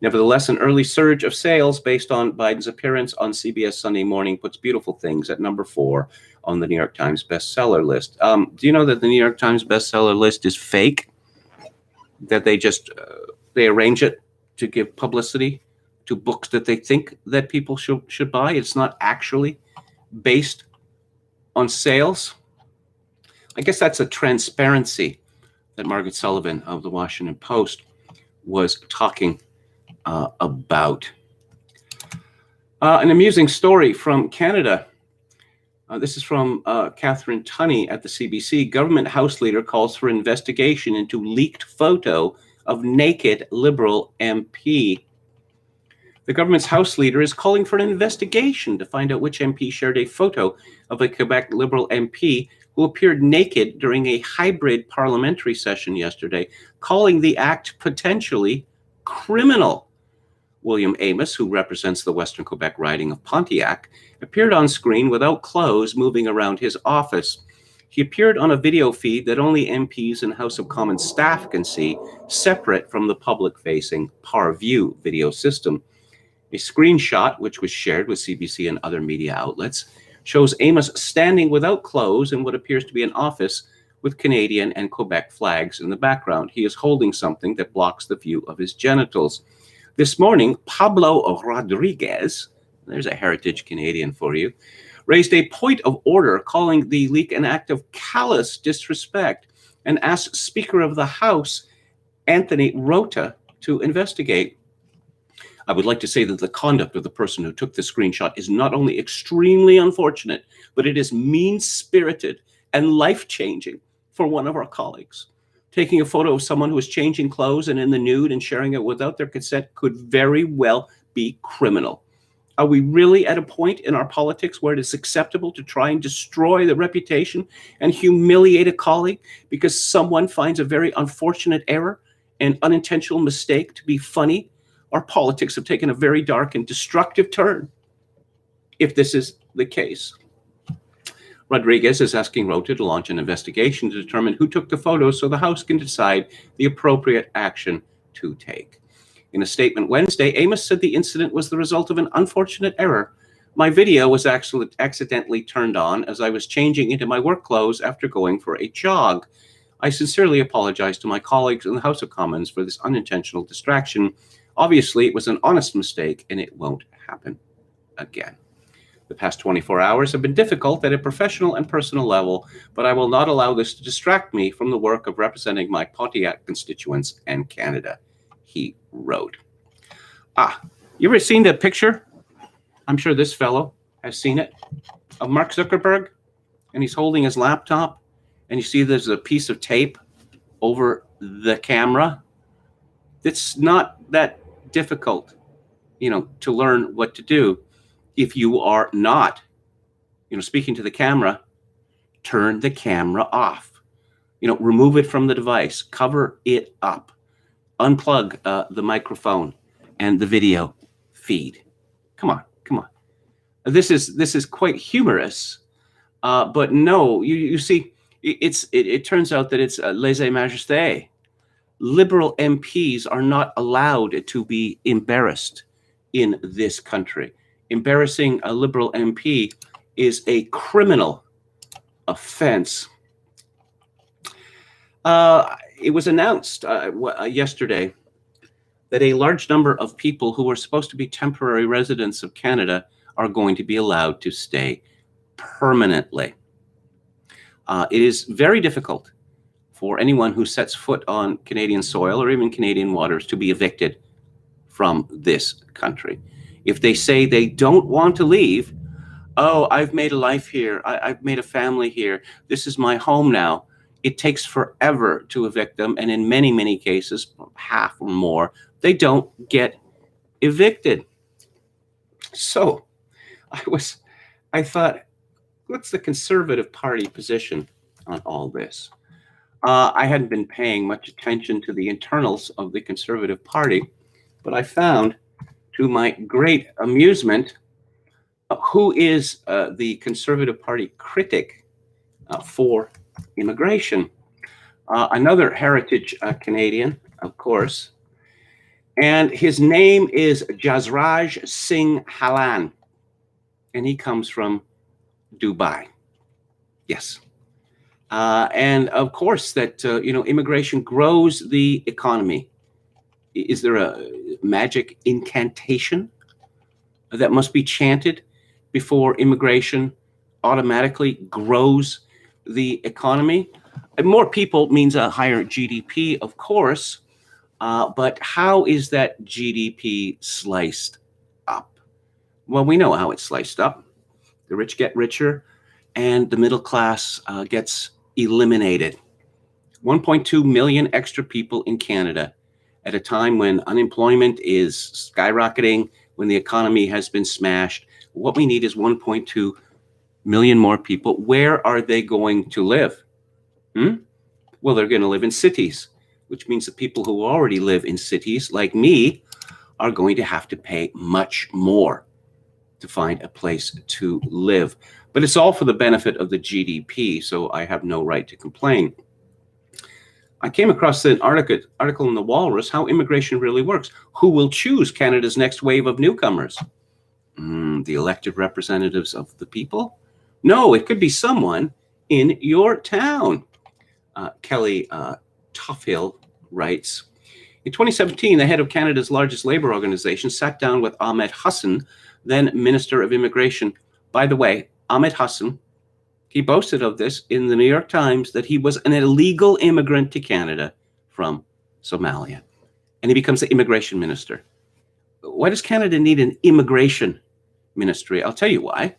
S1: Nevertheless, an early surge of sales based on Biden's appearance on CBS Sunday Morning puts Beautiful Things at number 4 on the New York Times bestseller list. Do you know that the New York Times bestseller list is fake? That they just, they arrange it to give publicity to books that they think that people should buy. It's not actually based on sales. I guess that's a transparency that Margaret Sullivan of the Washington Post was talking about. An amusing story from Canada. This is from Catherine Tunney at the CBC. Government House Leader calls for investigation into leaked photo of naked Liberal MP. The government's House Leader is calling for an investigation to find out which MP shared a photo of a Quebec Liberal MP who appeared naked during a hybrid parliamentary session yesterday, calling the act potentially criminal. William Amos, who represents the Western Quebec riding of Pontiac, appeared on screen without clothes moving around his office. He appeared on a video feed that only MPs and House of Commons staff can see, separate from the public-facing Parview video system. A screenshot, which was shared with CBC and other media outlets, shows Amos standing without clothes in what appears to be an office with Canadian and Quebec flags in the background. He is holding something that blocks the view of his genitals. This morning, Pablo Rodriguez, there's a heritage Canadian for you, raised a point of order calling the leak an act of callous disrespect and asked Speaker of the House, Anthony Rota, to investigate. I would like to say that the conduct of the person who took the screenshot is not only extremely unfortunate, but it is mean-spirited and life-changing for one of our colleagues. Taking a photo of someone who is changing clothes and in the nude and sharing it without their consent could very well be criminal. Are we really at a point in our politics where it is acceptable to try and destroy the reputation and humiliate a colleague because someone finds a very unfortunate error and unintentional mistake to be funny? Our politics have taken a very dark and destructive turn, if this is the case. Rodriguez is asking Rota to launch an investigation to determine who took the photos so the House can decide the appropriate action to take. In a statement Wednesday, Amos said the incident was the result of an unfortunate error. My video was actually accidentally turned on as I was changing into my work clothes after going for a jog. I sincerely apologize to my colleagues in the House of Commons for this unintentional distraction. Obviously, it was an honest mistake, and it won't happen again. The past 24 hours have been difficult at a professional and personal level, but I will not allow this to distract me from the work of representing my Pontiac constituents and Canada, he wrote. You ever seen the picture? I'm sure this fellow has seen it, of Mark Zuckerberg, and he's holding his laptop, and you see there's a piece of tape over the camera. It's not that difficult, to learn what to do. If you are not, speaking to the camera, turn the camera off. Remove it from the device, cover it up, unplug the microphone and the video feed. Come on. This is quite humorous, but no, you see, it turns out that it's lèse-majesté. Liberal MPs are not allowed to be embarrassed in this country. Embarrassing a Liberal MP is a criminal offense. It was announced yesterday that a large number of people who are supposed to be temporary residents of Canada are going to be allowed to stay permanently. It is very difficult for anyone who sets foot on Canadian soil or even Canadian waters to be evicted from this country. If they say they don't want to leave, oh, I've made a life here, I've made a family here, this is my home now, it takes forever to evict them. And in many, many cases, half or more, they don't get evicted. So I thought, what's the Conservative Party position on all this? I hadn't been paying much attention to the internals of the Conservative Party, but I found, to my great amusement, who is the Conservative Party critic for immigration. Another heritage Canadian, of course, and his name is Jasraj Singh Halan, and he comes from Dubai. Yes. And of course that, immigration grows the economy. Is there a magic incantation that must be chanted before immigration automatically grows the economy? And more people means a higher GDP, of course, but how is that GDP sliced up? Well, we know how it's sliced up. The rich get richer, and the middle class gets eliminated. 1.2 million extra people in Canada at a time when unemployment is skyrocketing, when the economy has been smashed. What we need is 1.2 million more people. Where are they going to live? Well, they're going to live in cities, which means the people who already live in cities, like me, are going to have to pay much more to find a place to live. But it's all for the benefit of the GDP, so I have no right to complain. I came across an article in the Walrus, how immigration really works. Who will choose Canada's next wave of newcomers? The elected representatives of the people? No, it could be someone in your town. Kelly Toughill writes, in 2017, the head of Canada's largest labor organization sat down with Ahmed Hassan, then Minister of Immigration. By the way, Ahmed Hassan, he boasted of this in the New York Times, that he was an illegal immigrant to Canada from Somalia. And he becomes the immigration minister. Why does Canada need an immigration ministry? I'll tell you why.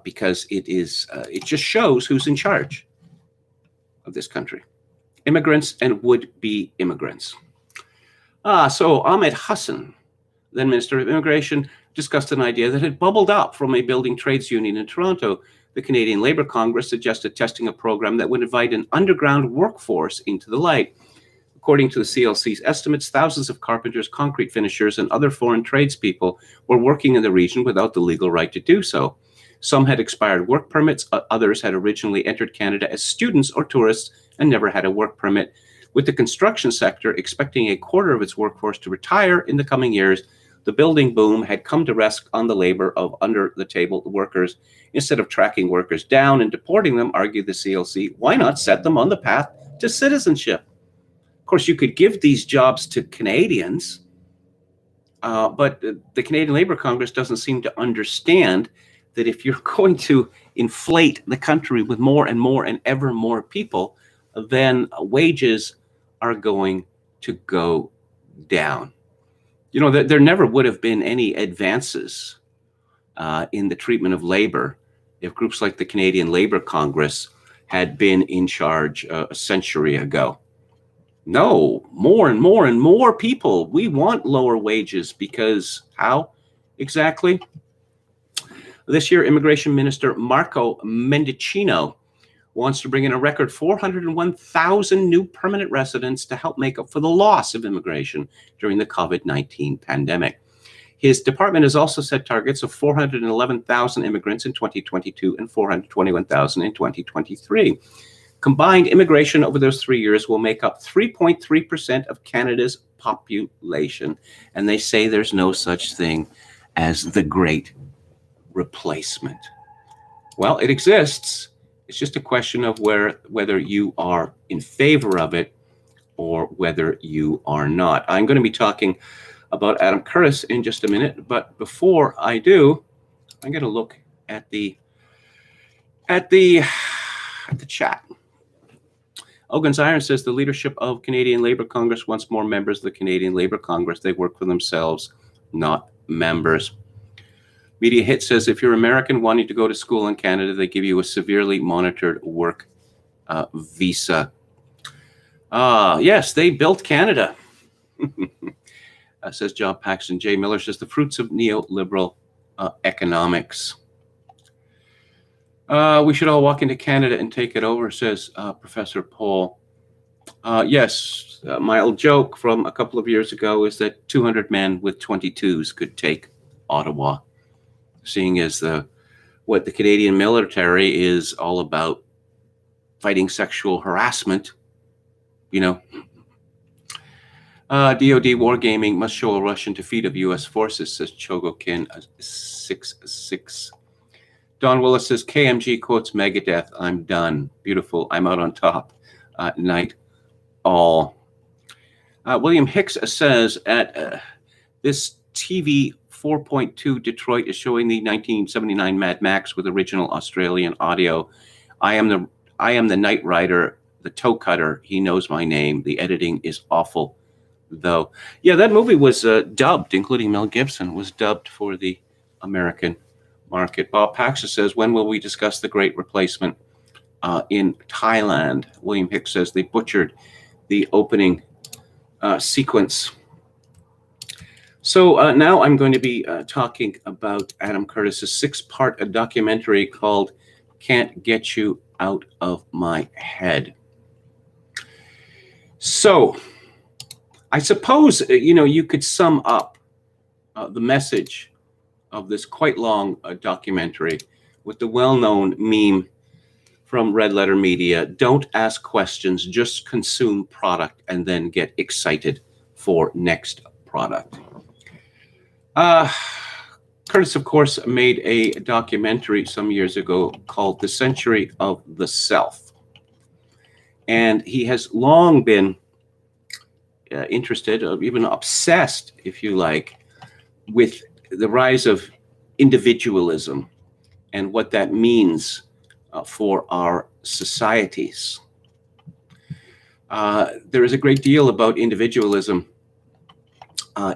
S1: Because it just shows who's in charge of this country. Immigrants and would-be immigrants. So Ahmed Hassan, then Minister of Immigration, discussed an idea that had bubbled up from a building trades union in Toronto. The Canadian Labour Congress suggested testing a program that would invite an underground workforce into the light. According to the CLC's estimates, thousands of carpenters, concrete finishers, and other foreign tradespeople were working in the region without the legal right to do so. Some had expired work permits, others had originally entered Canada as students or tourists and never had a work permit. With the construction sector expecting a quarter of its workforce to retire in the coming years, the building boom had come to rest on the labor of under-the-table workers. Instead of tracking workers down and deporting them, argued the CLC, why not set them on the path to citizenship? Of course, you could give these jobs to Canadians, but the Canadian Labour Congress doesn't seem to understand that if you're going to inflate the country with more and more and ever more people, then wages are going to go down. You know, there never would have been any advances in the treatment of labor if groups like the Canadian Labour Congress had been in charge a century ago. No, more and more and more people. We want lower wages because how exactly? This year, Immigration Minister Marco Mendicino wants to bring in a record 401,000 new permanent residents to help make up for the loss of immigration during the COVID-19 pandemic. His department has also set targets of 411,000 immigrants in 2022 and 421,000 in 2023. Combined immigration over those 3 years will make up 3.3% of Canada's population. And they say there's no such thing as the Great Replacement. Well, it exists. It's just a question of whether you are in favor of it or whether you are not. I'm going to be talking about Adam Curtis in just a minute, but before I do, I'm going to look at the chat. Ogan's Iron says the leadership of Canadian Labour Congress wants more members of the Canadian Labour Congress. They work for themselves, not members. Media Hit says if you're American wanting to go to school in Canada, they give you a severely monitored work visa. Yes, they built Canada, says John Paxton. Jay Miller says the fruits of neoliberal economics. We should all walk into Canada and take it over, says Professor Paul. Yes, my old joke from a couple of years ago is that 200 men with 22s could take Ottawa, seeing as what the Canadian military is all about, fighting sexual harassment, DOD wargaming must show a Russian defeat of U.S. forces, says Chogokin 66. Don Willis says, KMG quotes Megadeth, I'm done. Beautiful, I'm out on top. Night all. William Hicks says, at this TV 4.2 Detroit is showing the 1979 Mad Max with original Australian audio. I am the Knight Rider, the toe cutter. He knows my name. The editing is awful, though. Yeah, that movie was dubbed, including Mel Gibson, was dubbed for the American market. Bob Paxa says, when will we discuss the Great Replacement in Thailand? William Hicks says they butchered the opening sequence. So now I'm going to be talking about Adam Curtis's 6-part documentary called Can't Get You Out of My Head. So I suppose, you could sum up the message of this quite long documentary with the well-known meme from Red Letter Media: don't ask questions, just consume product and then get excited for next product. Curtis, of course, made a documentary some years ago called The Century of the Self. And he has long been interested, or even obsessed, if you like, with the rise of individualism and what that means for our societies. There is a great deal about individualism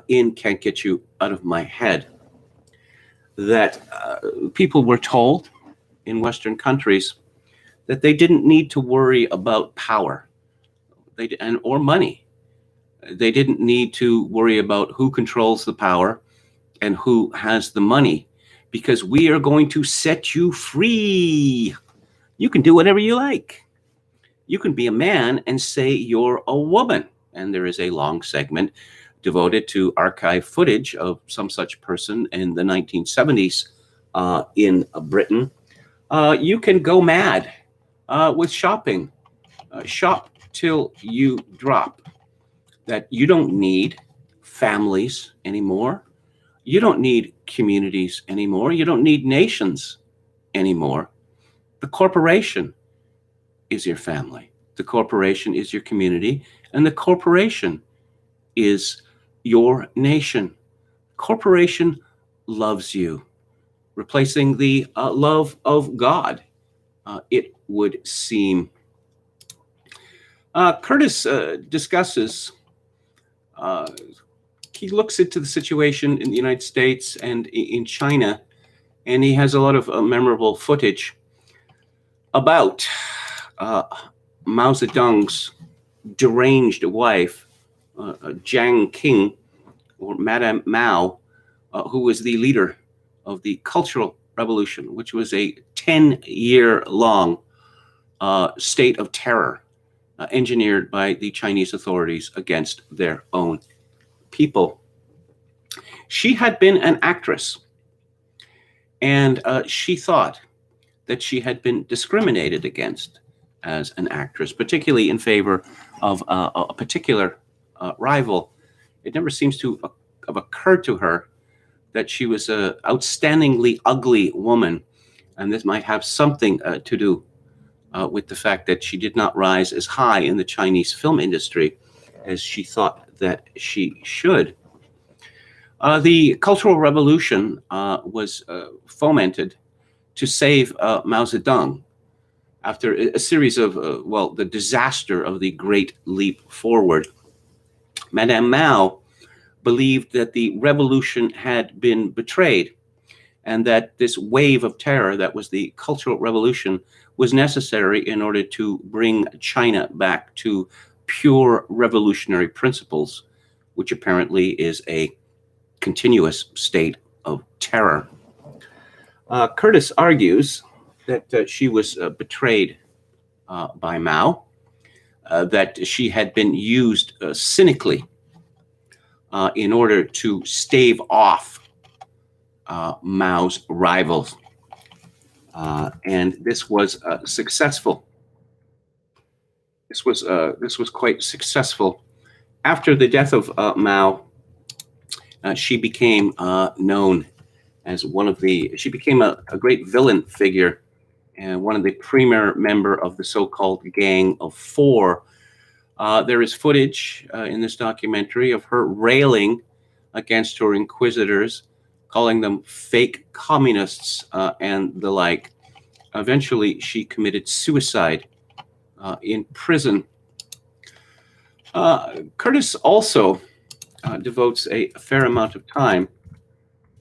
S1: in Can't Get You Out of My Head that people were told in Western countries that they didn't need to worry about power or money. They didn't need to worry about who controls the power and who has the money, because we are going to set you free. You can do whatever you like. You can be a man and say you're a woman. And there is a long segment devoted to archive footage of some such person in the 1970s in Britain. You can go mad with shopping. Shop till you drop. That you don't need families anymore. You don't need communities anymore. You don't need nations anymore. The corporation is your family. The corporation is your community. And the corporation is your nation. Corporation loves you, replacing the love of God, it would seem. Curtis discusses, he looks into the situation in the United States and in China, and he has a lot of memorable footage about Mao Zedong's deranged wife, Jiang Qing, or Madame Mao, who was the leader of the Cultural Revolution, which was a 10-year-long state of terror engineered by the Chinese authorities against their own people. She had been an actress, and she thought that she had been discriminated against as an actress, particularly in favor of a particular rival. It never seems to have occurred to her that she was an outstandingly ugly woman, and this might have something to do with the fact that she did not rise as high in the Chinese film industry as she thought that she should. The Cultural Revolution was fomented to save Mao Zedong after a series of, the disaster of the Great Leap Forward. Madame Mao believed that the revolution had been betrayed and that this wave of terror that was the Cultural Revolution was necessary in order to bring China back to pure revolutionary principles, which apparently is a continuous state of terror. Curtis argues that she was betrayed by Mao, that she had been used cynically in order to stave off Mao's rivals. And this was successful. This was quite successful. After the death of Mao, she became known as she became a great villain figure and one of the premier member of the so-called Gang of Four. There is footage in this documentary of her railing against her inquisitors, calling them fake communists and the like. Eventually, she committed suicide in prison. Curtis also devotes a fair amount of time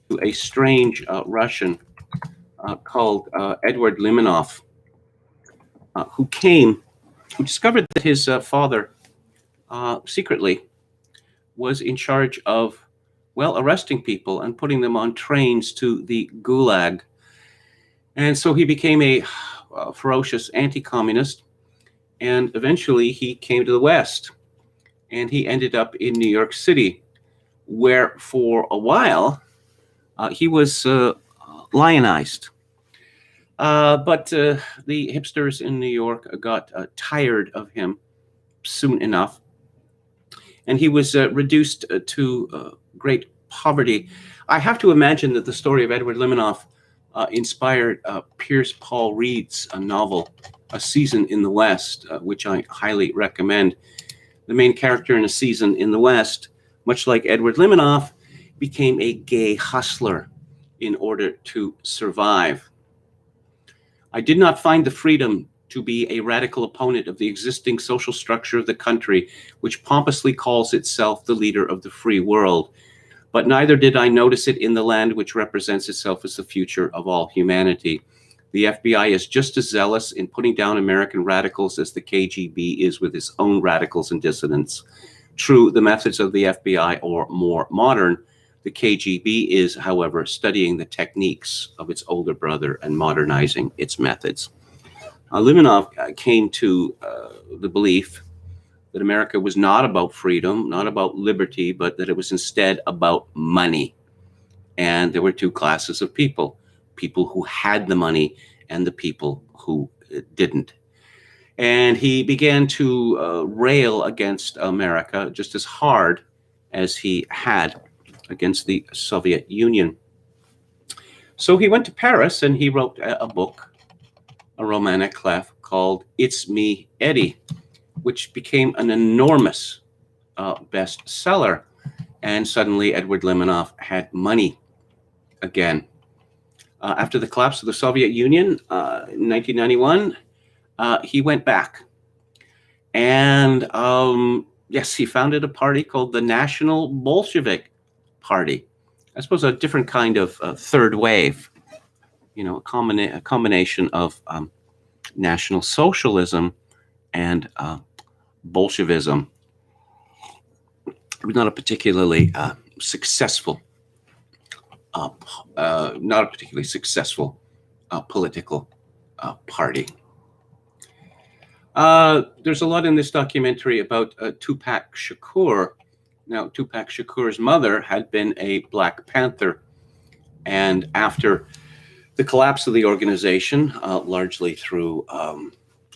S1: to a strange Russian called Edward Limonov, who discovered that his father secretly was in charge of, arresting people and putting them on trains to the Gulag. And so he became a ferocious anti-communist, and eventually he came to the West, and he ended up in New York City, where for a while he was lionized. But the hipsters in New York got tired of him soon enough, and he was reduced to great poverty. I have to imagine that the story of Edward Limonov inspired Pierce Paul Reed's novel, A Season in the West, which I highly recommend. The main character in A Season in the West, much like Edward Limonov, became a gay hustler in order to survive. I did not find the freedom to be a radical opponent of the existing social structure of the country, which pompously calls itself the leader of the free world. But neither did I notice it in the land which represents itself as the future of all humanity. The FBI is just as zealous in putting down American radicals as the KGB is with its own radicals and dissidents. True, the methods of the FBI are more modern. The KGB is, however, studying the techniques of its older brother and modernizing its methods. Limonov came to the belief that America was not about freedom, not about liberty, but that it was instead about money. And there were two classes of people who had the money and the people who didn't. And he began to rail against America just as hard as he had against the Soviet Union. So he went to Paris and he wrote a book, a roman à clef called It's Me, Eddie, which became an enormous bestseller. And suddenly Edward Limonov had money again. After the collapse of the Soviet Union in 1991, he went back. And yes, he founded a party called the National Bolshevik Party. I suppose a different kind of third wave, a combination of National Socialism and Bolshevism. It was not a particularly successful, political party. There's a lot in this documentary about Tupac Shakur. Now, Tupac Shakur's mother had been a Black Panther, and after the collapse of the organization, largely through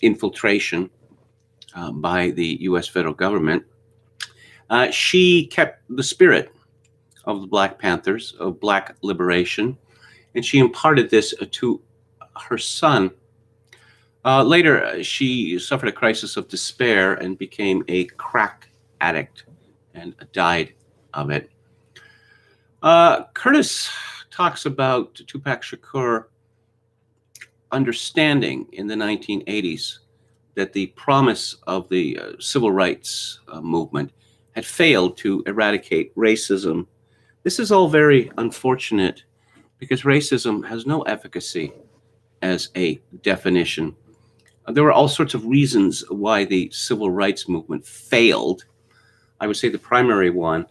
S1: infiltration by the U.S. federal government, she kept the spirit of the Black Panthers, of Black liberation, and she imparted this to her son. Later, she suffered a crisis of despair and became a crack addict and died of it. Curtis talks about Tupac Shakur understanding in the 1980s that the promise of the civil rights movement had failed to eradicate racism. This is all very unfortunate because racism has no efficacy as a definition. There were all sorts of reasons why the civil rights movement failed. I would say the primary one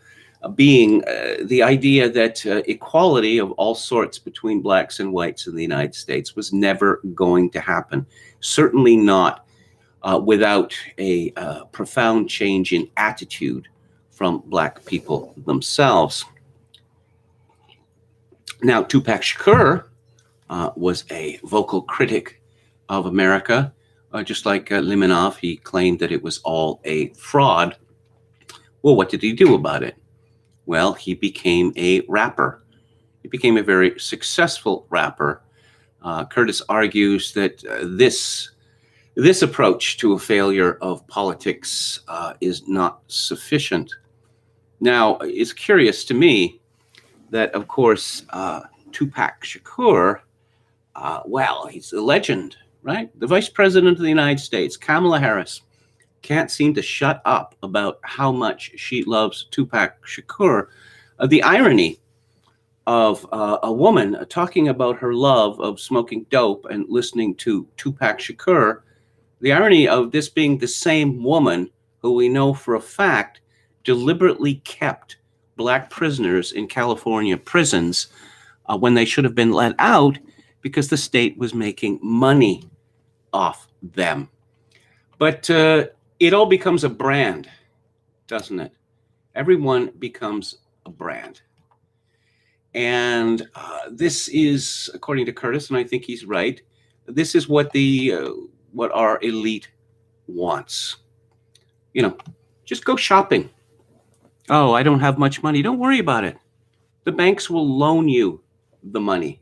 S1: being the idea that equality of all sorts between blacks and whites in the United States was never going to happen. Certainly not without a profound change in attitude from black people themselves. Now, Tupac Shakur was a vocal critic of America. Just like Limonov, he claimed that it was all a fraud. Well, what did he do about it? Well, he became a rapper. He became a very successful rapper. Curtis argues that this approach to a failure of politics is not sufficient. Now, it's curious to me that, of course, Tupac Shakur, well, he's a legend, right? The Vice President of the United States, Kamala Harris, can't seem to shut up about how much she loves Tupac Shakur. The irony of a woman talking about her love of smoking dope and listening to Tupac Shakur, the irony of this being the same woman who we know for a fact deliberately kept black prisoners in California prisons when they should have been let out because the state was making money off them. But it all becomes a brand, doesn't it? Everyone becomes a brand. And this is, according to Curtis, and I think he's right, this is what our elite wants. You know, just go shopping. Oh, I don't have much money. Don't worry about it. The banks will loan you the money.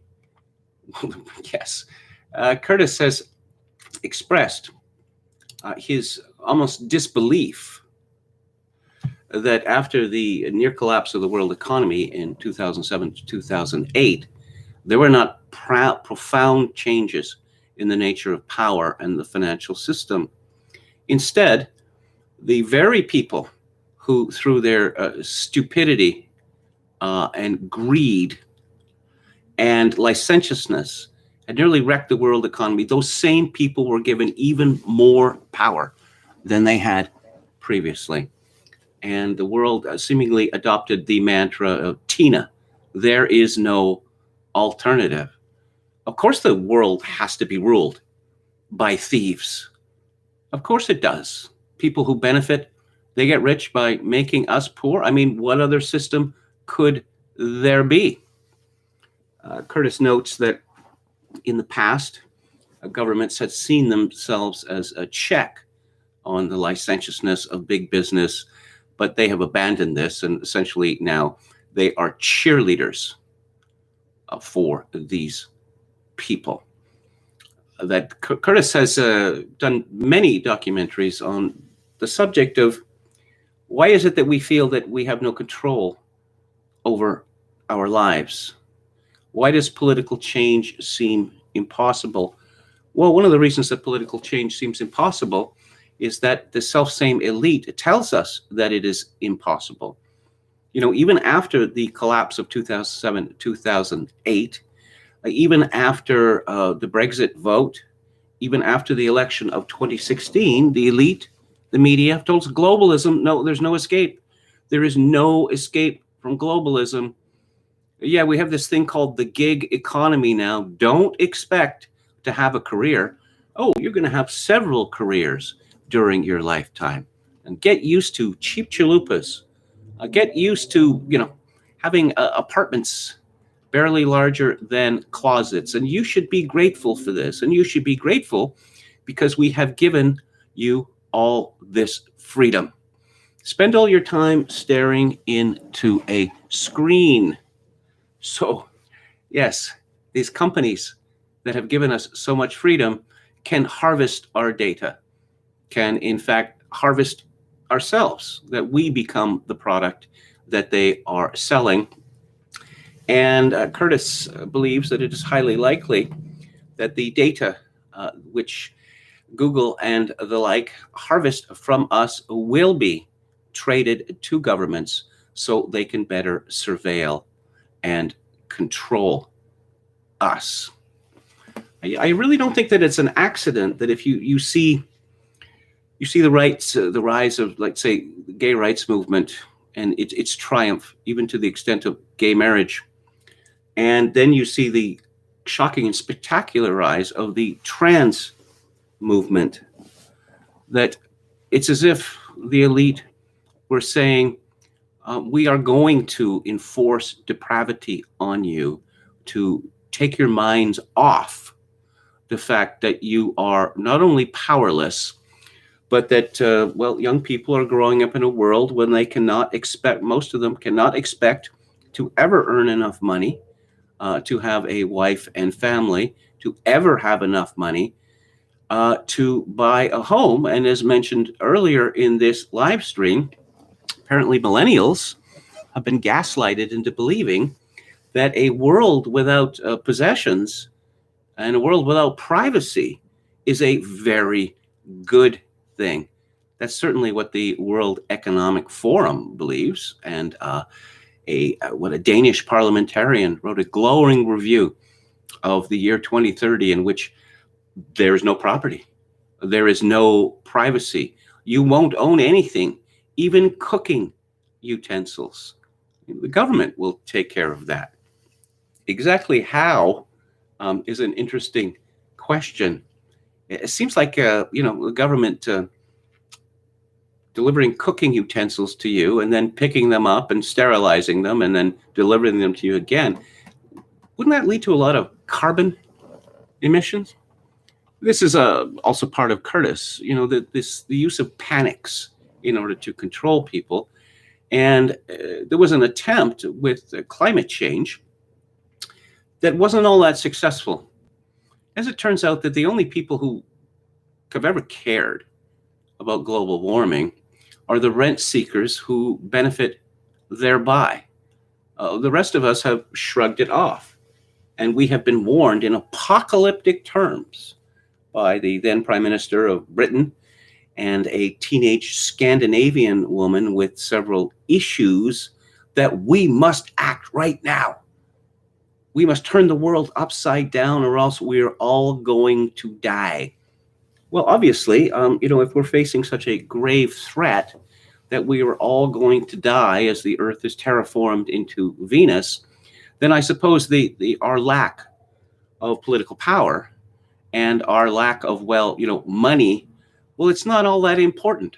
S1: Yes. Curtis has expressed his almost disbelief that after the near collapse of the world economy in 2007 to 2008, there were not profound changes in the nature of power and the financial system. Instead, the very people who, through their stupidity and greed and licentiousness, had nearly wrecked the world economy, those same people were given even more power than they had previously. And the world seemingly adopted the mantra of Tina, there is no alternative. Of course, the world has to be ruled by thieves. Of course it does. People who benefit, they get rich by making us poor. I mean, what other system could there be? Curtis notes that in the past, governments had seen themselves as a check on the licentiousness of big business, but they have abandoned this, and essentially now they are cheerleaders for these people. That Curtis has done many documentaries on the subject of why is it that we feel that we have no control over our lives? Why does political change seem impossible? Well, one of the reasons that political change seems impossible is that the self-same elite tells us that it is impossible. You know, even after the collapse of 2007, 2008, even after the Brexit vote, even after the election of 2016, the elite, the media told us globalism, no, there's no escape. There is no escape from globalism. Yeah, we have this thing called the gig economy now. Don't expect to have a career. Oh, you're going to have several careers during your lifetime. And get used to cheap chalupas. Get used to, having apartments barely larger than closets. And you should be grateful for this. And you should be grateful because we have given you all this freedom. Spend all your time staring into a screen. So, yes, these companies that have given us so much freedom can harvest our data, can in fact harvest ourselves, that we become the product that they are selling. And Curtis believes that it is highly likely that the data which Google and the like harvest from us will be traded to governments so they can better surveil and control us. I really don't think that it's an accident that if you see the rights, the rise of, like, say, the gay rights movement and its triumph, even to the extent of gay marriage, and then you see the shocking and spectacular rise of the trans movement, that it's as if the elite were saying, we are going to enforce depravity on you to take your minds off the fact that you are not only powerless, but that, young people are growing up in a world when they cannot expect, most of them cannot expect to ever earn enough money to have a wife and family, to ever have enough money to buy a home. And as mentioned earlier in this live stream, apparently millennials have been gaslighted into believing that a world without possessions and a world without privacy is a very good thing. That's certainly what the World Economic Forum believes. And what a Danish parliamentarian wrote a glowing review of the year 2030, in which there is no property, there is no privacy. You won't own anything, even cooking utensils. The government will take care of that. Exactly how is an interesting question. It seems like the government delivering cooking utensils to you and then picking them up and sterilizing them and then delivering them to you again. Wouldn't that lead to a lot of carbon emissions? This is also part of Curtis, the use of panics in order to control people. And there was an attempt with climate change that wasn't all that successful. As it turns out, that the only people who have ever cared about global warming are the rent seekers who benefit thereby. The rest of us have shrugged it off. And we have been warned in apocalyptic terms by the then Prime Minister of Britain and a teenage Scandinavian woman with several issues that we must act right now. We must turn the world upside down, or else we're all going to die. Well, obviously, if we're facing such a grave threat that we are all going to die as the Earth is terraformed into Venus, then I suppose our lack of political power and our lack of, money, well, it's not all that important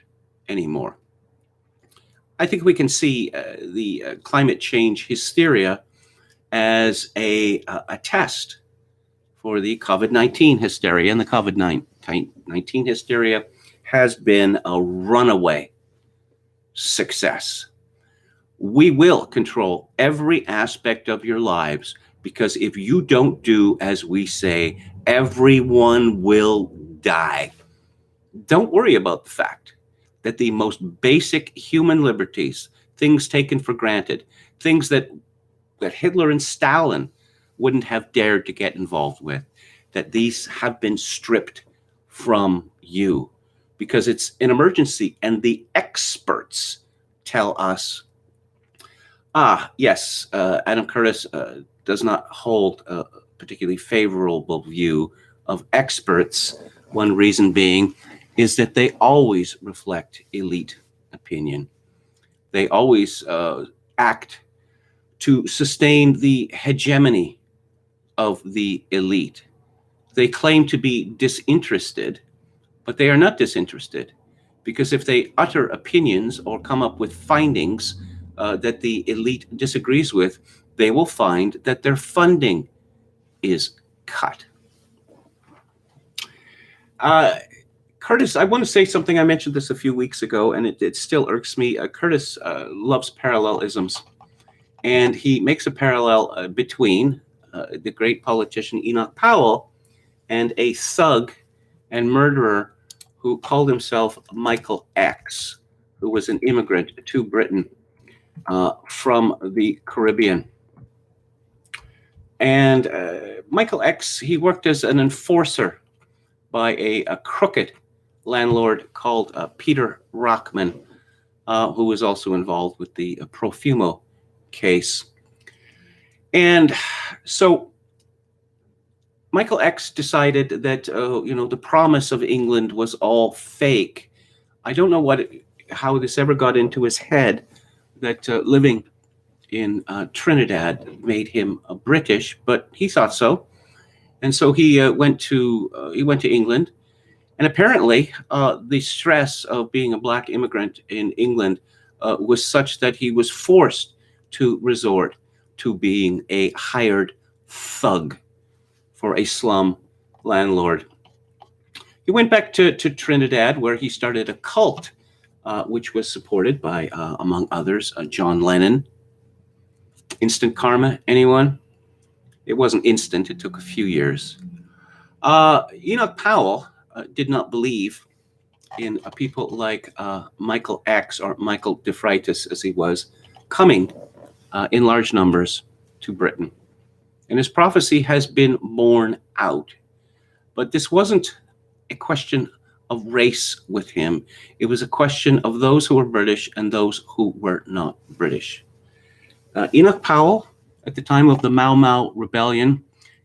S1: anymore. I think we can see the climate change hysteria as a test for the COVID-19 hysteria. And the COVID-19 hysteria has been a runaway success. We will control every aspect of your lives, because if you don't do as we say, everyone will die. Don't worry about the fact that the most basic human liberties, things taken for granted, things that Hitler and Stalin wouldn't have dared to get involved with, that these have been stripped from you because it's an emergency. And the experts tell us, yes, Adam Curtis does not hold a particularly favorable view of experts. One reason being is that they always reflect elite opinion. They always act to sustain the hegemony of the elite. They claim to be disinterested, but they are not disinterested, because if they utter opinions or come up with findings that the elite disagrees with, they will find that their funding is cut. Curtis, I want to say something. I mentioned this a few weeks ago, and it still irks me. Curtis loves parallelisms, and he makes a parallel between the great politician Enoch Powell and a thug and murderer who called himself Michael X, who was an immigrant to Britain from the Caribbean. And Michael X, he worked as an enforcer by a crooked landlord called Peter Rockman, who was also involved with the Profumo case. And so Michael X decided that, the promise of England was all fake. I don't know how this ever got into his head that living in Trinidad made him British, but he thought so. And so he went to England. And apparently, the stress of being a black immigrant in England was such that he was forced to resort to being a hired thug for a slum landlord. He went back to Trinidad, where he started a cult, which was supported by, among others, John Lennon. Instant karma, anyone? It wasn't instant. It took a few years. Enoch Powell did not believe in people like Michael X, or Michael de Freitas as he was, coming in large numbers to Britain. And his prophecy has been borne out. But this wasn't a question of race with him. It was a question of those who were British and those who were not British. Enoch Powell, at the time of the Mau Mau Rebellion,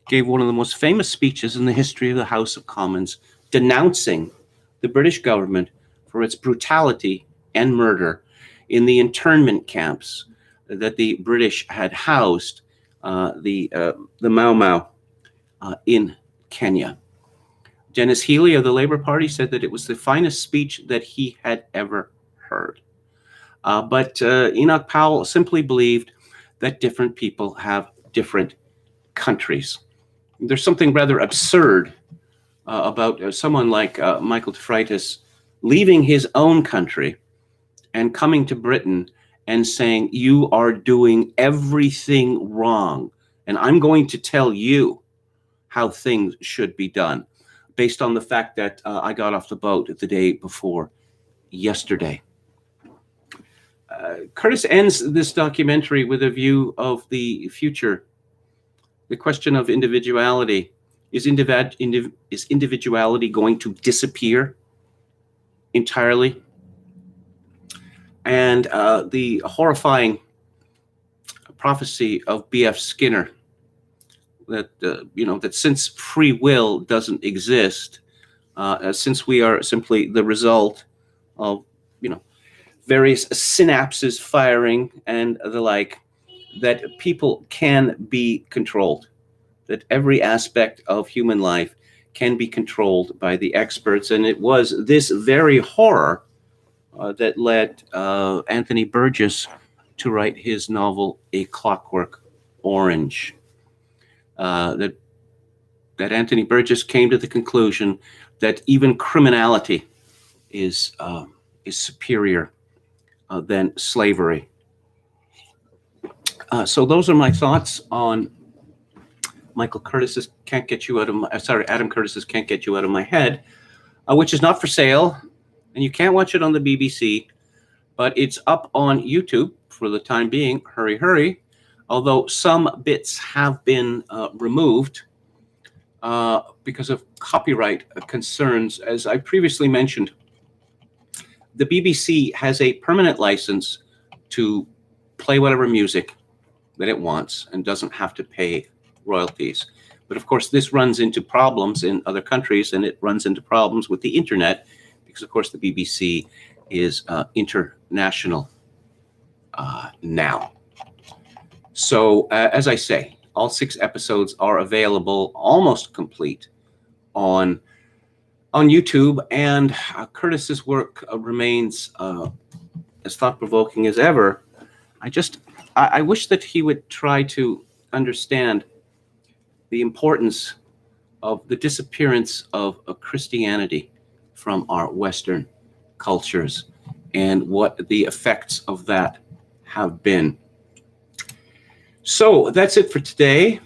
S1: gave one of the most famous speeches in the history of the House of Commons, denouncing the British government for its brutality and murder in the internment camps that the British had housed the Mau Mau in Kenya. Dennis Healy of the Labour Party said that it was the finest speech that he had ever heard. But Enoch Powell simply believed that different people have different countries. There's something rather absurd about someone like Michael de Freitas leaving his own country and coming to Britain and saying, you are doing everything wrong, and I'm going to tell you how things should be done, based on the fact that I got off the boat the day before yesterday. Curtis ends this documentary with a view of the future, the question of individuality. Is individuality going to disappear entirely? And the horrifying prophecy of B.F. Skinner that that since free will doesn't exist, since we are simply the result of various synapses firing and the like, that people can be controlled, that every aspect of human life can be controlled by the experts. And it was this very horror that led Anthony Burgess to write his novel, A Clockwork Orange. That Anthony Burgess came to the conclusion that even criminality is superior than slavery. So those are my thoughts on Adam Curtis's Can't Get You Out of My Head, which is not for sale, and you can't watch it on the BBC, but it's up on YouTube for the time being. Hurry, hurry. Although some bits have been removed because of copyright concerns. As I previously mentioned, the BBC has a permanent license to play whatever music that it wants and doesn't have to pay royalties. But of course, this runs into problems in other countries, and it runs into problems with the internet because, of course, the BBC is international now. So, as I say, all 6 episodes are available, almost complete, on YouTube, and Curtis's work remains as thought-provoking as ever. I wish that he would try to understand the importance of the disappearance of Christianity from our Western cultures and what the effects of that have been. So that's it for today.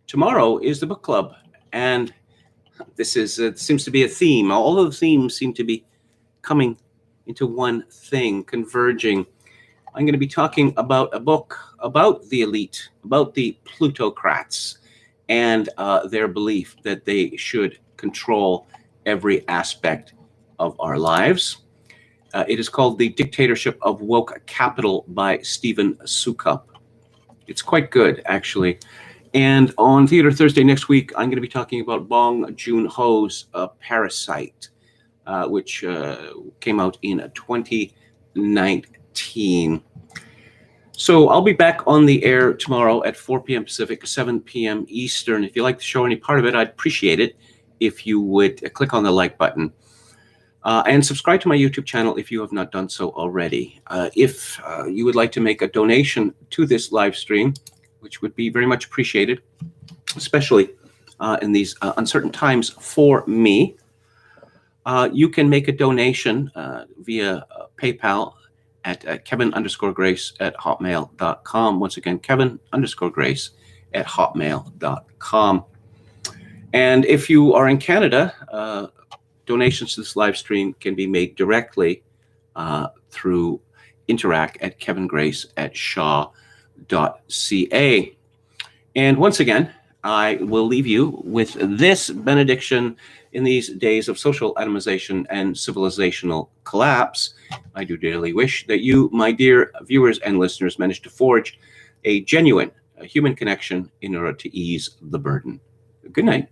S1: Tomorrow is the book club, and this seems to be a theme. All of the themes seem to be coming into one thing, converging. I'm going to be talking about a book about the elite, about the plutocrats, and their belief that they should control every aspect of our lives. It is called The Dictatorship of Woke Capital by Stephen Sukup. It's quite good, actually. And on Theater Thursday next week, I'm going to be talking about Bong Joon-ho's Parasite, which came out in 2019. So I'll be back on the air tomorrow at 4 p.m. Pacific, 7 p.m. Eastern. If you like the show, any part of it, I'd appreciate it if you would click on the like button. And subscribe to my YouTube channel if you have not done so already. If you would like to make a donation to this live stream, which would be very much appreciated, especially in these uncertain times for me, you can make a donation via PayPal at Kevin_Grace@hotmail.com. Once again, Kevin_Grace@hotmail.com. And if you are in Canada, donations to this live stream can be made directly through Interac at kevingrace@shaw.ca. And once again, I will leave you with this benediction in these days of social atomization and civilizational collapse. I do dearly wish that you, my dear viewers and listeners, manage to forge a genuine human connection in order to ease the burden. Good night.